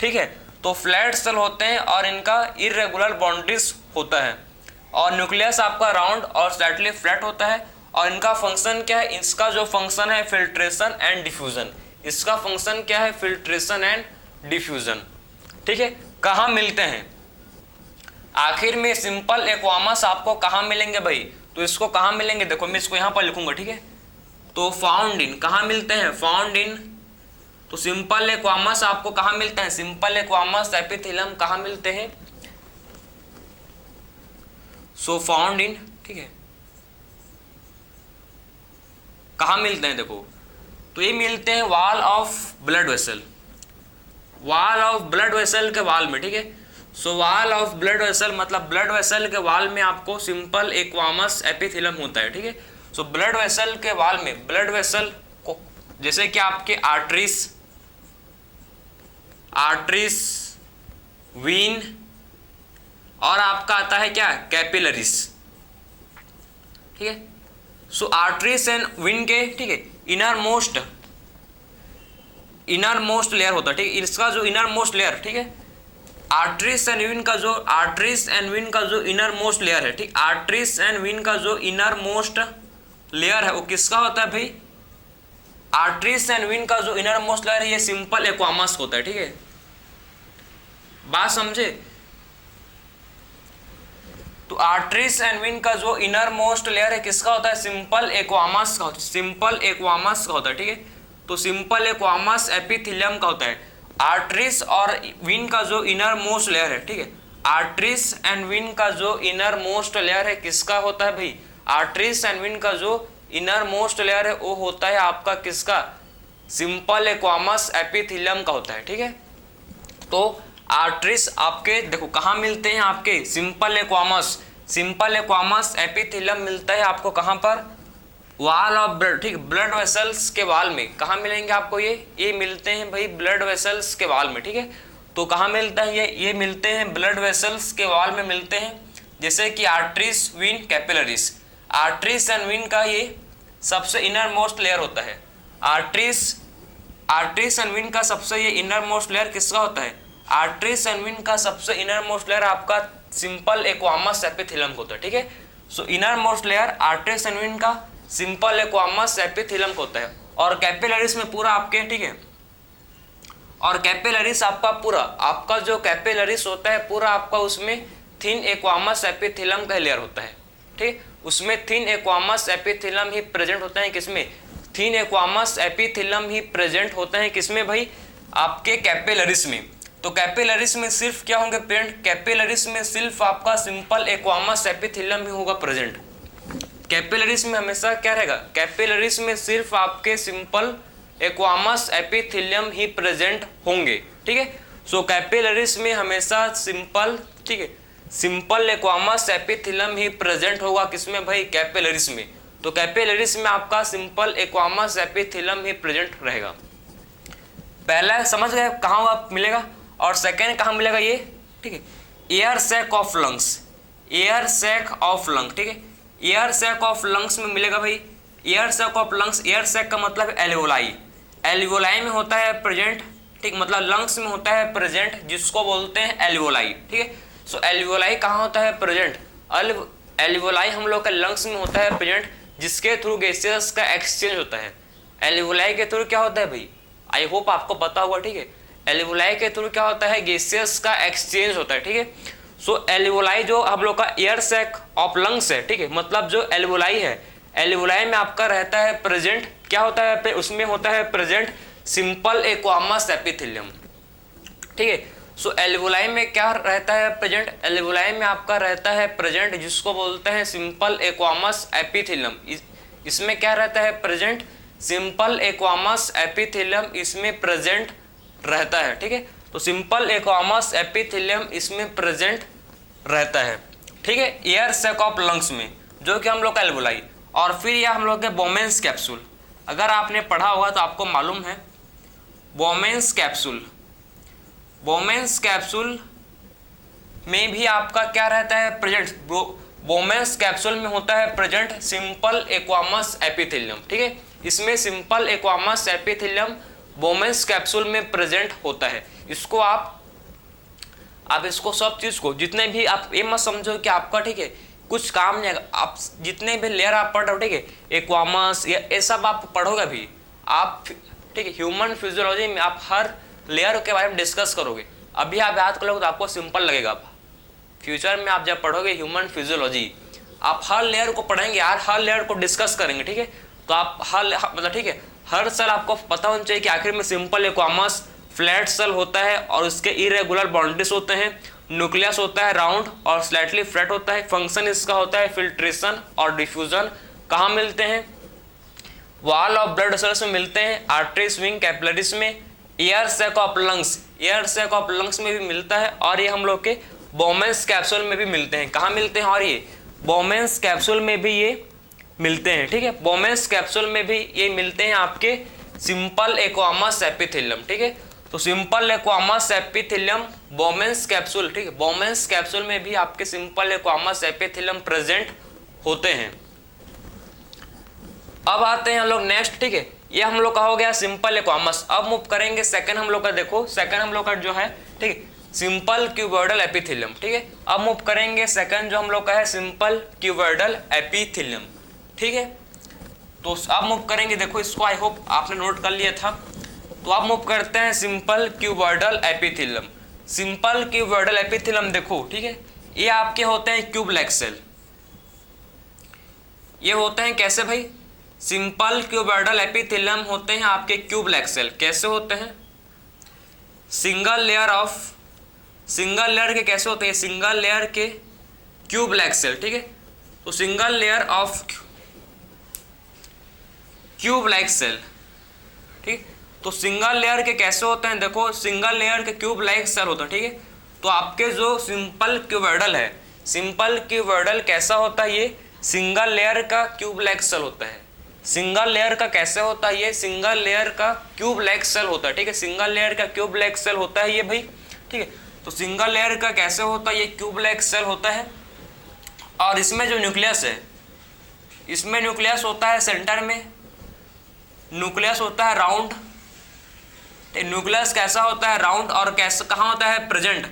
ठीक है। तो फ्लैट सेल होते हैं और इनका इरेगुलर बाउंड्रीज होता है, और न्यूक्लियस आपका राउंड और स्लाइटली फ्लैट होता है। और इनका फंक्शन क्या है, इसका जो फंक्शन है फिल्ट्रेशन एंड डिफ्यूजन। इसका फंक्शन क्या है, फिल्ट्रेशन एंड डिफ्यूजन, ठीक है। कहाँ मिलते हैं आखिर में सिंपल एक्वामस आपको कहाँ मिलेंगे भाई, तो इसको कहाँ मिलेंगे, देखो मैं इसको यहाँ पर लिखूंगा, ठीक है। तो फाउंड इन, कहाँ मिलते हैं, फाउंड इन, तो सिंपल एक्वामस आपको कहाँ मिलते हैं, सिंपल एक्वामस एपिथेलियम कहाँ मिलते हैं, सो फाउंड इन, ठीक है, कहाँ मिलते हैं, देखो तो ये मिलते हैं wall of blood vessel, wall of blood vessel के वॉल में, ठीक है। सो वॉल ऑफ ब्लड वेसल मतलब ब्लड वेसल के वॉल में आपको सिंपल एक्वामस एपिथेलियम होता है, ठीक है। सो ब्लड वेसल के वॉल में, ब्लड वेसल को जैसे कि आपके आर्टरीज, वीन, और आपका आता है क्या, कैपिलरीज, ठीक है। सो आर्टरीज एंड वीन के, ठीक है, इनर मोस्ट लेयर होता है, ठीक है। इसका जो इनर मोस्ट लेयर, ठीक है, आर्टरीज एंड वीन का जो इनर मोस्ट लेयर है, ठीक, आर्टरीज एंड वीन का जो इनर मोस्ट लेयर है वो किसका होता है भाई, आर्टरीज एंड वीन का जो इनर मोस्ट लेयर है ये सिंपल एक्वामस होता है, ठीक है, बात समझे। तो आर्टरीज एंड वीन का जो इनर मोस्ट लेयर है किसका होता है, सिंपल एक्वामस का, सिंपल एक्वामस का होता है, ठीक है। तो सिंपल एक्वामस एपिथेलियम का होता है। आर्टरीज और वीन का जो इनर मोस्ट लेयर है, ठीक है, आर्टरीज एंड वीन का जो इनर मोस्ट लेयर है किसका होता है भाई, आर्टरीज एंड वीन का जो इनर मोस्ट लेयर है वो होता है आपका किसका, सिंपल एक्वामस एपिथेलियम का होता है, ठीक है। तो आर्टरीज आपके देखो कहाँ मिलते हैं, आपके सिंपल एक्वामस एपिथेलियम मिलता है आपको कहाँ पर, वॉल ऑफ ब्लड, ठीक, ब्लड वेसल्स के वॉल में। कहाँ मिलेंगे आपको, ये मिलते हैं भाई ब्लड वेसल्स के वॉल में, ठीक है। तो कहाँ मिलता है ये मिलते हैं ब्लड वेसल्स के वॉल में मिलते हैं, जैसे कि arteries, vein, capillaries. Arteries and vein का ये सबसे इनर मोस्ट लेयर होता है, आर्टरीज एंड वीन का सबसे ये इनर मोस्ट लेयर किसका होता है, आर्टरीज एंड वीन का सबसे इनर मोस्ट लेयर आपका सिंपल एक्वामस एपिथेलियम होता है, ठीक है। So inner most layer arteries and vein का सिंपल एक्वामस एपिथेलियम होता है, और कैपिलरीज में पूरा आपके, ठीक है, और कैपिलरीज आपका पूरा, आपका जो कैपिलरीज होता है पूरा आपका उसमें थिन एक्वामस एपिथेलियम का लेयर होता है, ठीक, उसमें थिन एक्वामस एपिथेलियम ही प्रेजेंट होता है। किसमें? थिन एक्वामस एपिथेलियम ही प्रेजेंट होता है किसमें भाई? आपके कैपिलरीज में। तो कैपिलरीज में सिर्फ क्या होंगे प्रेजेंट? कैपिलरीज में सिर्फ आपका सिंपल एक्वामस एपिथेलियम ही होगा प्रेजेंट। कैपिलरीज में हमेशा क्या रहेगा? कैपिलरीज में सिर्फ आपके सिंपल एक्वामस एपिथेलियम ही प्रेजेंट होंगे, ठीक है। सो कैपिलरीज में हमेशा सिंपल, ठीक है, सिंपल एक्वामस एपिथेलियम ही प्रेजेंट होगा किसमें भाई? कैपिलरीज में। तो कैपिलरीज में आपका सिंपल एक्वामस एपिथेलियम ही प्रेजेंट रहेगा। पहला समझ गए कहाँ मिलेगा, और सेकेंड कहाँ मिलेगा ये, ठीक है, air sac of lungs, air sac of lung, ठीक है, एयर सैक ऑफ लंग्स में मिलेगा भाई। Air sac of lungs, air sac का मतलब एल्वोलाई, एल्वोलाई में होता है प्रेजेंट, ठीक, मतलब लंग्स में होता है प्रेजेंट, जिसको बोलते हैं एल्वोलाई, ठीक है। सो एल्वोलाई कहाँ होता है प्रेजेंट? एल्वोलाई हम लोग का लंग्स में होता है प्रेजेंट, जिसके थ्रू गैसेस का एक्सचेंज होता है। एल्वोलाई के थ्रू क्या होता है भाई? आई होप आपको पता होगा, ठीक है। एल्वोलाई के थ्रू क्या होता है? गैसेस का एक्सचेंज होता है, ठीक है। सो एल्वोलाई जो हम लोग का एयर सैक ऑफ लंग्स है, ठीक है, मतलब जो एल्वोलाई है, एल्वोलाई में आपका रहता है प्रेजेंट, क्या होता है उसमें होता है प्रेजेंट? सिंपल एक्वामस एपिथेलियम, ठीक है। सो एल्वोलाई में क्या रहता है प्रेजेंट? एल्वोलाई में आपका रहता है प्रेजेंट, जिसको बोलते हैं सिंपल एक्वामस एपिथेलियम। इसमें क्या रहता है प्रेजेंट? सिंपल एक्वामस एपिथेलियम इसमें प्रेजेंट रहता है, ठीक है। तो सिंपल एक्वामस एपिथेलियम इसमें प्रेजेंट रहता है, ठीक है, एयर सैक ऑफ लंग्स में, जो कि हम लोग का एल्वोलाई। और फिर यह हम लोग के बोमेंस कैप्सूल, अगर आपने पढ़ा होगा तो आपको मालूम है बोमेंस कैप्सूल, बोमेंस कैप्सूल में भी आपका क्या रहता है प्रेजेंट? बोमेंस कैप्सूल में होता है प्रेजेंट सिंपल एक्वामस एपिथेलियम, ठीक है। इसमें सिंपल एक्वामस एपिथेलियम बोमेंस कैप्सूल में प्रेजेंट होता है। इसको आप इसको सब चीज को जितने भी आप ये मत समझो कि आपका, ठीक है, कुछ काम नहीं है। आप जितने भी लेयर आप पढ़ रहे हो, ठीक है, एक्वामस ये सब आप पढ़ोगे भी आप, ठीक है, ह्यूमन फिजियोलॉजी में आप हर लेयर के बारे में डिस्कस करोगे। अभी आप याद करोगे तो आपको सिंपल लगेगा। फ्यूचर में आप जब पढ़ोगे ह्यूमन फिजियोलॉजी, आप हर लेयर को पढ़ेंगे यार, हर लेयर को डिस्कस करेंगे, ठीक है। तो आप मतलब, ठीक है, हर सेल आपको पता होना चाहिए कि आखिर में सिंपल एक्वामस फ्लैट सेल होता है और उसके इरेगुलर बाउंड्रीज होते हैं, न्यूक्लियस होता है राउंड और स्लाइटली फ्लैट होता है। फंक्शन इसका होता है फिल्ट्रेशन और डिफ्यूजन। कहाँ मिलते हैं? वॉल ऑफ ब्लड वेसल्स में मिलते हैं, आर्टरीज, विंग, कैपिलरीज में। Air sac of lungs, air sac of lungs में भी मिलता है, और ये हम लोग के बोमेंस कैप्सूल में भी मिलते हैं। कहाँ मिलते हैं? और ये बोमेंस कैप्सूल में भी ये मिलते हैं, ठीक है। बोमेंस कैप्सूल में भी ये मिलते हैं आपके सिंपल एक्वामस एपिथेलियम, ठीक है। तो सिंपल एक्वामस एपिथेलियम बोमेंस कैप्सूल, ठीक है, बोमेंस कैप्सूल में भी आपके सिंपल एक्वामस एपिथेलियम प्रेजेंट होते हैं। अब आते हैं हम लोग नेक्स्ट, ठीक है, ये हम लोग का हो गया सिंपल एक्वामस। अब मूव करेंगे सेकंड हम लोग का, देखो सेकंड हम लोग का जो है, ठीक है, सिंपल क्यूबॉइडल एपिथेलियम, ठीक है। अब मूव करेंगे सेकंड जो हम लोग का है सिंपल क्यूबॉइडल एपिथेलियम, ठीक है। तो अब मूव करेंगे, देखो इसको आई होप आपने नोट कर लिया था। तो अब मूव करते हैं simple cuboidal epithelium. Simple cuboidal epithelium देखो, ठीक है, ये आपके होते हैं क्यूब लाइक सेल। ये होते हैं कैसे भाई? सिंपल क्यूबॉइडल एपिथेलियम होते हैं आपके क्यूब लाइक सेल। कैसे होते हैं? सिंगल लेयर के कैसे होते हैं? सिंगल लेयर के क्यूब लाइक सेल, ठीक है। तो single layer of cube like cell, ठीक। तो सिंगल लेयर के कैसे होते हैं? देखो सिंगल लेयर के क्यूब लाइक सेल होता है, ठीक है। तो आपके जो सिंपल क्यूबॉइडल है, सिंपल क्यूबॉइडल कैसा होता है? ये सिंगल लेयर का क्यूब लाइक सेल होता है। सिंगल लेयर का कैसे होता है? ये सिंगल लेयर का क्यूब लाइक सेल होता है, ठीक है। सिंगल लेयर का क्यूब लाइक सेल होता है ये भाई, ठीक है। तो सिंगल लेयर का कैसे होता है? ये क्यूब लाइक सेल होता है। और इसमें जो न्यूक्लियस है, इसमें न्यूक्लियस होता है सेंटर में, न्यूक्लियस होता है राउंड। न्यूक्लियस कैसा होता है? राउंड। और कैसे कहाँ होता है? प्रेजेंट।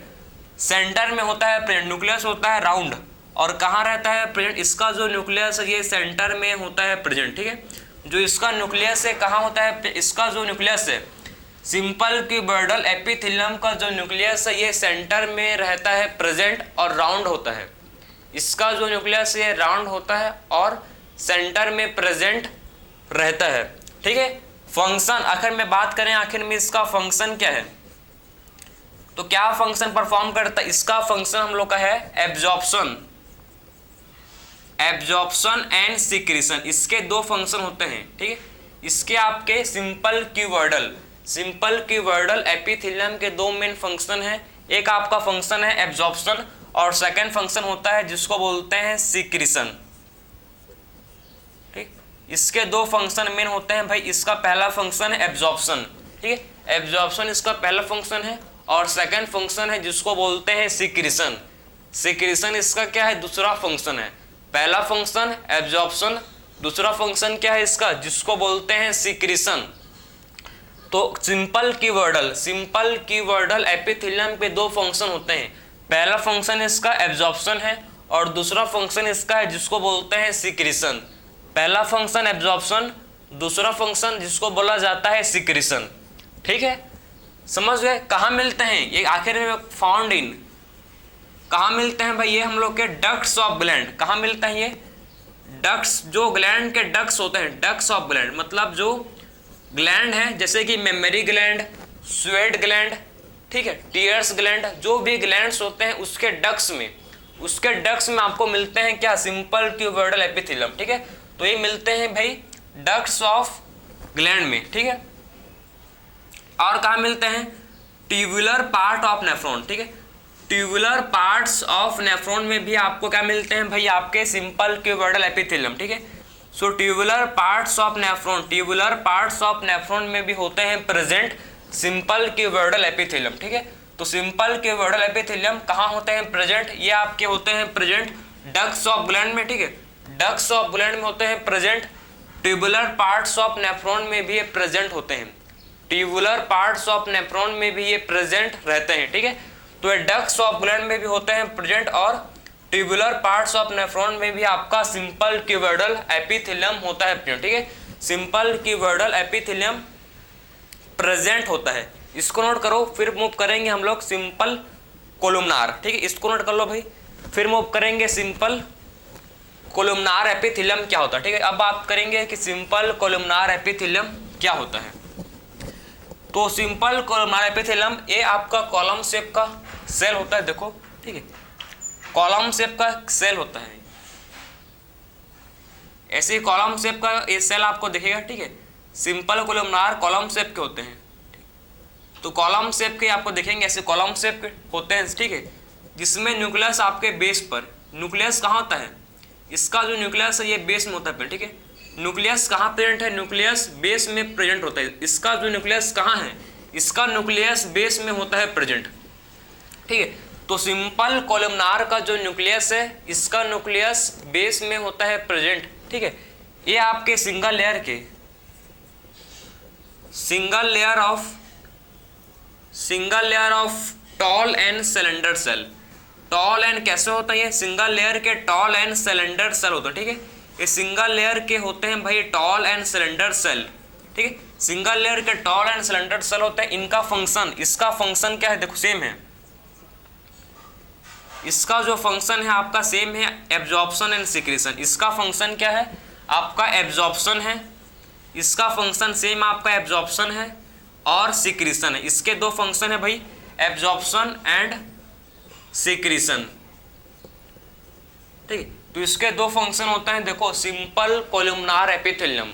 सेंटर में होता है प्रेजेंट। न्यूक्लियस होता है राउंड और कहाँ रहता है? प्रेजेंट। इसका जो न्यूक्लियस है ये सेंटर में होता है प्रेजेंट, ठीक है। जो इसका न्यूक्लियस है कहाँ होता है? इसका जो न्यूक्लियस है सिंपल क्यूबॉइडल एपिथेलियम का जो न्यूक्लियस है ये सेंटर में रहता है प्रेजेंट और राउंड होता है। इसका जो न्यूक्लियस है राउंड होता है और सेंटर में प्रेजेंट रहता है। ठीक है, फंक्शन आखिर में बात करें, आखिर में इसका फंक्शन क्या है, तो क्या फंक्शन परफॉर्म करता है, इसका फंक्शन हम लोग का है एब्जॉर्प्शन एंड सिक्रीशन। इसके दो फंक्शन होते हैं। ठीक है, इसके आपके सिंपल क्यूबॉइडल एपिथेलियम के दो मेन फंक्शन है। एक आपका फंक्शन है एब्जॉर्प्शन और सेकंड फंक्शन होता है जिसको बोलते हैं सिक्रीशन। ठीक, इसके दो फंक्शन मेन होते हैं भाई। इसका पहला फंक्शन है एब्जॉर्प्शन। ठीक है, एब्जॉर्प्शन इसका पहला फंक्शन है और सेकंड फंक्शन है जिसको बोलते हैं सिक्रीशन। सिक्रीशन इसका क्या है, दूसरा फंक्शन है। पहला फंक्शन एब्जॉर्प्शन, दूसरा फंक्शन क्या है इसका, जिसको बोलते हैं सिक्रीशन। तो सिंपल क्यूबॉइडल एपिथेलियम पे दो फंक्शन होते हैं। पहला फंक्शन इसका एब्जॉर्प्शन है और दूसरा फंक्शन इसका है जिसको बोलते हैं सिक्रीशन। पहला फंक्शन एब्जॉर्प्शन, दूसरा फंक्शन जिसको बोला जाता है सिक्रीशन। ठीक है, समझ गए। कहाँ मिलते हैं ये, आखिर में फाउंड इन, कहाँ मिलते हैं भाई ये हम लोग के डक्ट्स ऑफ ग्लैंड। कहाँ मिलते हैं ये डक्ट्स, जो ग्लैंड के डक्ट्स होते हैं, डक्ट्स ऑफ ग्लैंड मतलब जो ग्लैंड है, जैसे कि मेमरी ग्लैंड, स्वेट ग्लैंड, ठीक है, टीयर्स ग्लैंड, जो भी ग्लैंड्स होते हैं उसके डक्ट्स में आपको मिलते हैं क्या, सिंपल क्यूबॉइडल एपिथेलियम। ठीक है, तो ये मिलते हैं भाई डक्ट्स ऑफ ग्लैंड में। ठीक है, और कहाँ मिलते हैं, ट्यूबुलर पार्ट ऑफ नेफ्रॉन। ठीक है, ट्यूबुलर पार्ट्स ऑफ नेफ्रॉन में भी आपको क्या मिलते हैं भाई, आपके सिंपल क्यूबॉइडल एपिथेलियम। ठीक है, सो ट्यूबुलर पार्ट्स ऑफ नेफ्रॉन में भी होते हैं प्रेजेंट सिंपल क्यूबॉइडल एपिथेलियम। ठीक है, तो सिंपल क्यूबॉइडल एपिथेलियम कहाँ होते हैं प्रेजेंट, ये आपके होते हैं प्रेजेंट डक्ट्स ऑफ ग्लैंड में। ठीक है, डक्ट्स ऑफ ग्लैंड में होते हैं present. Tubular parts of nephron में भी ये प्रेजेंट होते हैं, ट्यूबुलर पार्ट्स ऑफ नेफ्रॉन में भी ये प्रेजेंट रहते हैं। ठीक है, तो ये डक्ट्स ऑफ ग्लैंड में भी होते हैं प्रेजेंट और ट्यूबुलर पार्ट्स ऑफ नेफ्रॉन में भी आपका सिंपल क्यूबॉइडल एपिथेलियम होता है प्रेजेंट। ठीक है, सिंपल क्यूबॉइडल एपिथेलियम प्रेजेंट होता है। इसको नोट करो, फिर मूव करेंगे हम लोग सिंपल कोलुमनार। ठीक है, इसको नोट कर लो भाई, फिर मूव करेंगे सिंपल कोलुमनार एपिथेलियम क्या होता है। ठीक है, अब बात करेंगे कि सिंपल कोलुमनार एपिथेलियम क्या होता है। तो सिंपल कोलुमनार एपिथेलियम ये आपका कॉलम शेप का सेल होता है। देखो, ठीक है, कॉलम शेप का सेल होता है, ऐसे कॉलम शेप का ये सेल आपको दिखेगा। ठीक है, सिंपल कोलुमनार कॉलम शेप के होते हैं। तो कॉलम शेप के आपको दिखेंगे, ऐसे कॉलम शेप के होते हैं। ठीक है, जिसमें न्यूक्लियस आपके बेस पर, न्यूक्लियस कहाँ होता है, इसका जो न्यूक्लियस है ये बेस में होता है। ठीक है, न्यूक्लियस कहाँ प्रेजेंट है, न्यूक्लियस बेस में प्रेजेंट होता है। इसका जो न्यूक्लियस कहाँ है, इसका न्यूक्लियस बेस में होता है प्रेजेंट। ठीक है, तो सिंपल कोलुमनार का जो न्यूक्लियस है इसका न्यूक्लियस बेस में होता है प्रेजेंट। ठीक है, ये आपके single layer of tall and cylinder cell. Tall and कैसे होता है, ये सिंगल लेयर के टॉल एंड सिलेंडर सेल होता है। ठीक है, ये सिंगल लेयर के होते हैं भाई टॉल एंड सिलेंडर सेल। ठीक है, सिंगल लेयर के टॉल एंड सिलेंडर सेल होते हैं। इनका फंक्शन, इसका फंक्शन क्या है, देखो सेम है, इसका जो फंक्शन है आपका सेम है, एब्जॉर्प्शन एंड सिक्रीशन। इसका फंक्शन क्या है आपका, एब्जॉर्प्शन है, इसका फंक्शन सेम आपका एब्जॉर्प्शन है और सिक्रीशन है। इसके दो फंक्शन है भाई, एब्जॉर्प्शन एंड सिक्रीशन। ठीक है, तो इसके दो फंक्शन होते हैं। देखो, सिंपल कोलुमनार एपिथेलियम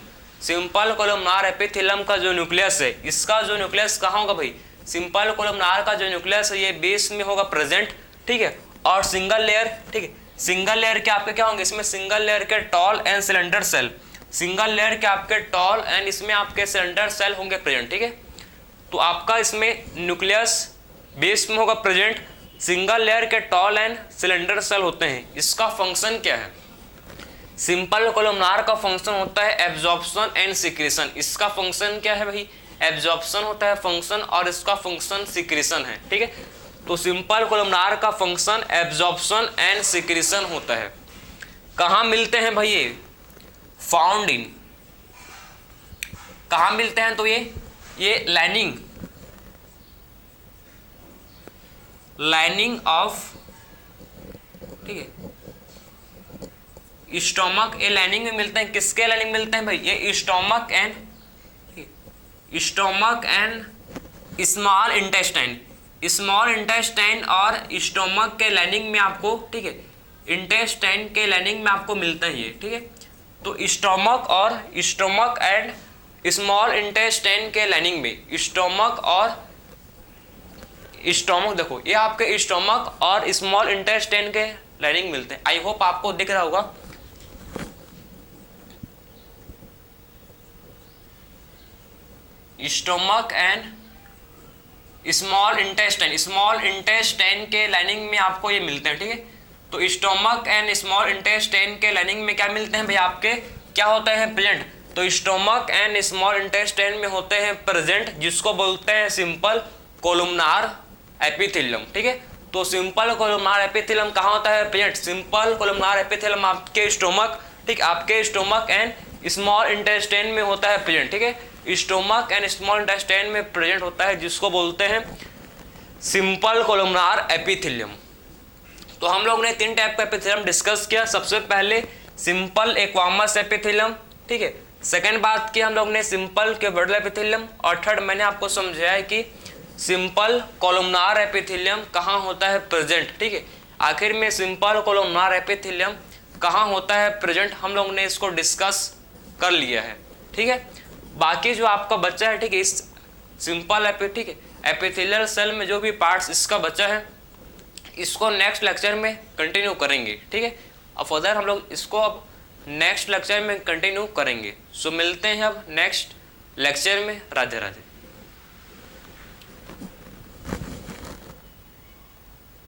का जो न्यूक्लियस है, इसका जो न्यूक्लियस कहाँ होगा भाई, सिंपल कोलुमनार का जो न्यूक्लियस है ये बेस में होगा प्रेजेंट। ठीक है, और सिंगल लेयर, ठीक है, सिंगल लेयर के आपके क्या होंगे, इसमें सिंगल लेयर के tall and cylinder cell, single layer के आपके टॉल एंड इसमें आपके सिलेंडर सेल होंगे प्रेजेंट। ठीक है, तो आपका इसमें न्यूक्लियस बेस में होगा प्रेजेंट, सिंगल लेयर के टॉल एंड सिलेंडर सेल होते हैं। इसका फंक्शन क्या है, सिंपल कोलुमनार का फंक्शन होता है एब्जॉर्प्शन एंड सिक्रीशन। इसका फंक्शन क्या है भाई, एब्जॉर्प्शन होता है फंक्शन और इसका फंक्शन सिक्रीशन है। ठीक है, तो सिंपल कोलुमनार का फंक्शन एब्जॉर्प्शन एंड सिक्रीशन होता है। कहाँ मिलते हैं भाई ये, फाउंड इन, कहाँ मिलते हैं, तो ये लाइनिंग लाइनिंग ऑफ, ठीक है, स्टोमक, ये लाइनिंग में मिलते हैं, किसके लाइनिंग मिलते हैं भाई, ये stomach and small intestine, small intestine और स्टोमक के लाइनिंग में आपको, ठीक है, इंटेस्टाइन के लाइनिंग में आपको मिलता है ये, ठीक है। तो स्टोमक एंड स्मॉल इंटेस्टाइन के लाइनिंग में, स्टोमक देखो ये आपके स्टोमक और स्मॉल इंटेस्टाइन के लाइनिंग मिलते हैं। आई होप आपको दिख रहा होगा। स्टोमक एंड स्मॉल इंटेस्टाइन के लाइनिंग में आपको ये मिलते हैं, ठीक है। तो स्टोमक एंड स्मॉल इंटेस्टाइन के लाइनिंग में क्या मिलते हैं भाई, आपके क्या होते हैं, प्रेजेंट। तो स्टोमक एंड स्मॉल इंटेस्टाइन में होते हैं प्रेजेंट, जिसको बोलते हैं सिंपल कोलुमनार एपिथेलियम, ठीक है। तो सिंपल कोलुमनार एपिथेलियम कहाँ होता है, प्रेजेंट। सिंपल कोलुमनार एपिथेलियम आपके स्टोमक, ठीक, आपके स्टोमक एंड स्मॉल इंटेस्टाइन में होता है प्रेजेंट, ठीक है। स्टोमक एंड स्मॉल इंटेस्टाइन में प्रेजेंट होता है, जिसको बोलते हैं सिंपल कोलुमनार एपिथेलियम। तो हम लोग ने 3 टाइप का एपिथेलियम डिस्कस किया। सबसे पहले सिंपल एक्वामस एपिथेलियम, ठीक है। सेकंड बात की हम लोग ने सिंपल क्यूबोइडल एपिथेलियम, और थर्ड मैंने आपको समझाया है कि सिंपल कोलुमनार एपिथेलियम कहाँ होता है, प्रेजेंट, ठीक है। आखिर में सिंपल कोलुमनार एपिथेलियम कहाँ होता है, प्रेजेंट, हम लोग ने इसको डिस्कस कर लिया है, ठीक है। बाकी जो आपका बच्चा है, ठीक है, इस सिंपल ठीक है, एपिथेलियल सेल में जो भी पार्ट्स इसका बचा है, इसको नेक्स्ट लेक्चर में कंटिन्यू करेंगे, ठीक है। अब फर्दर हम लोग इसको अब नेक्स्ट लेक्चर में कंटिन्यू करेंगे। सो मिलते हैं अब नेक्स्ट लेक्चर में। राधे राधे।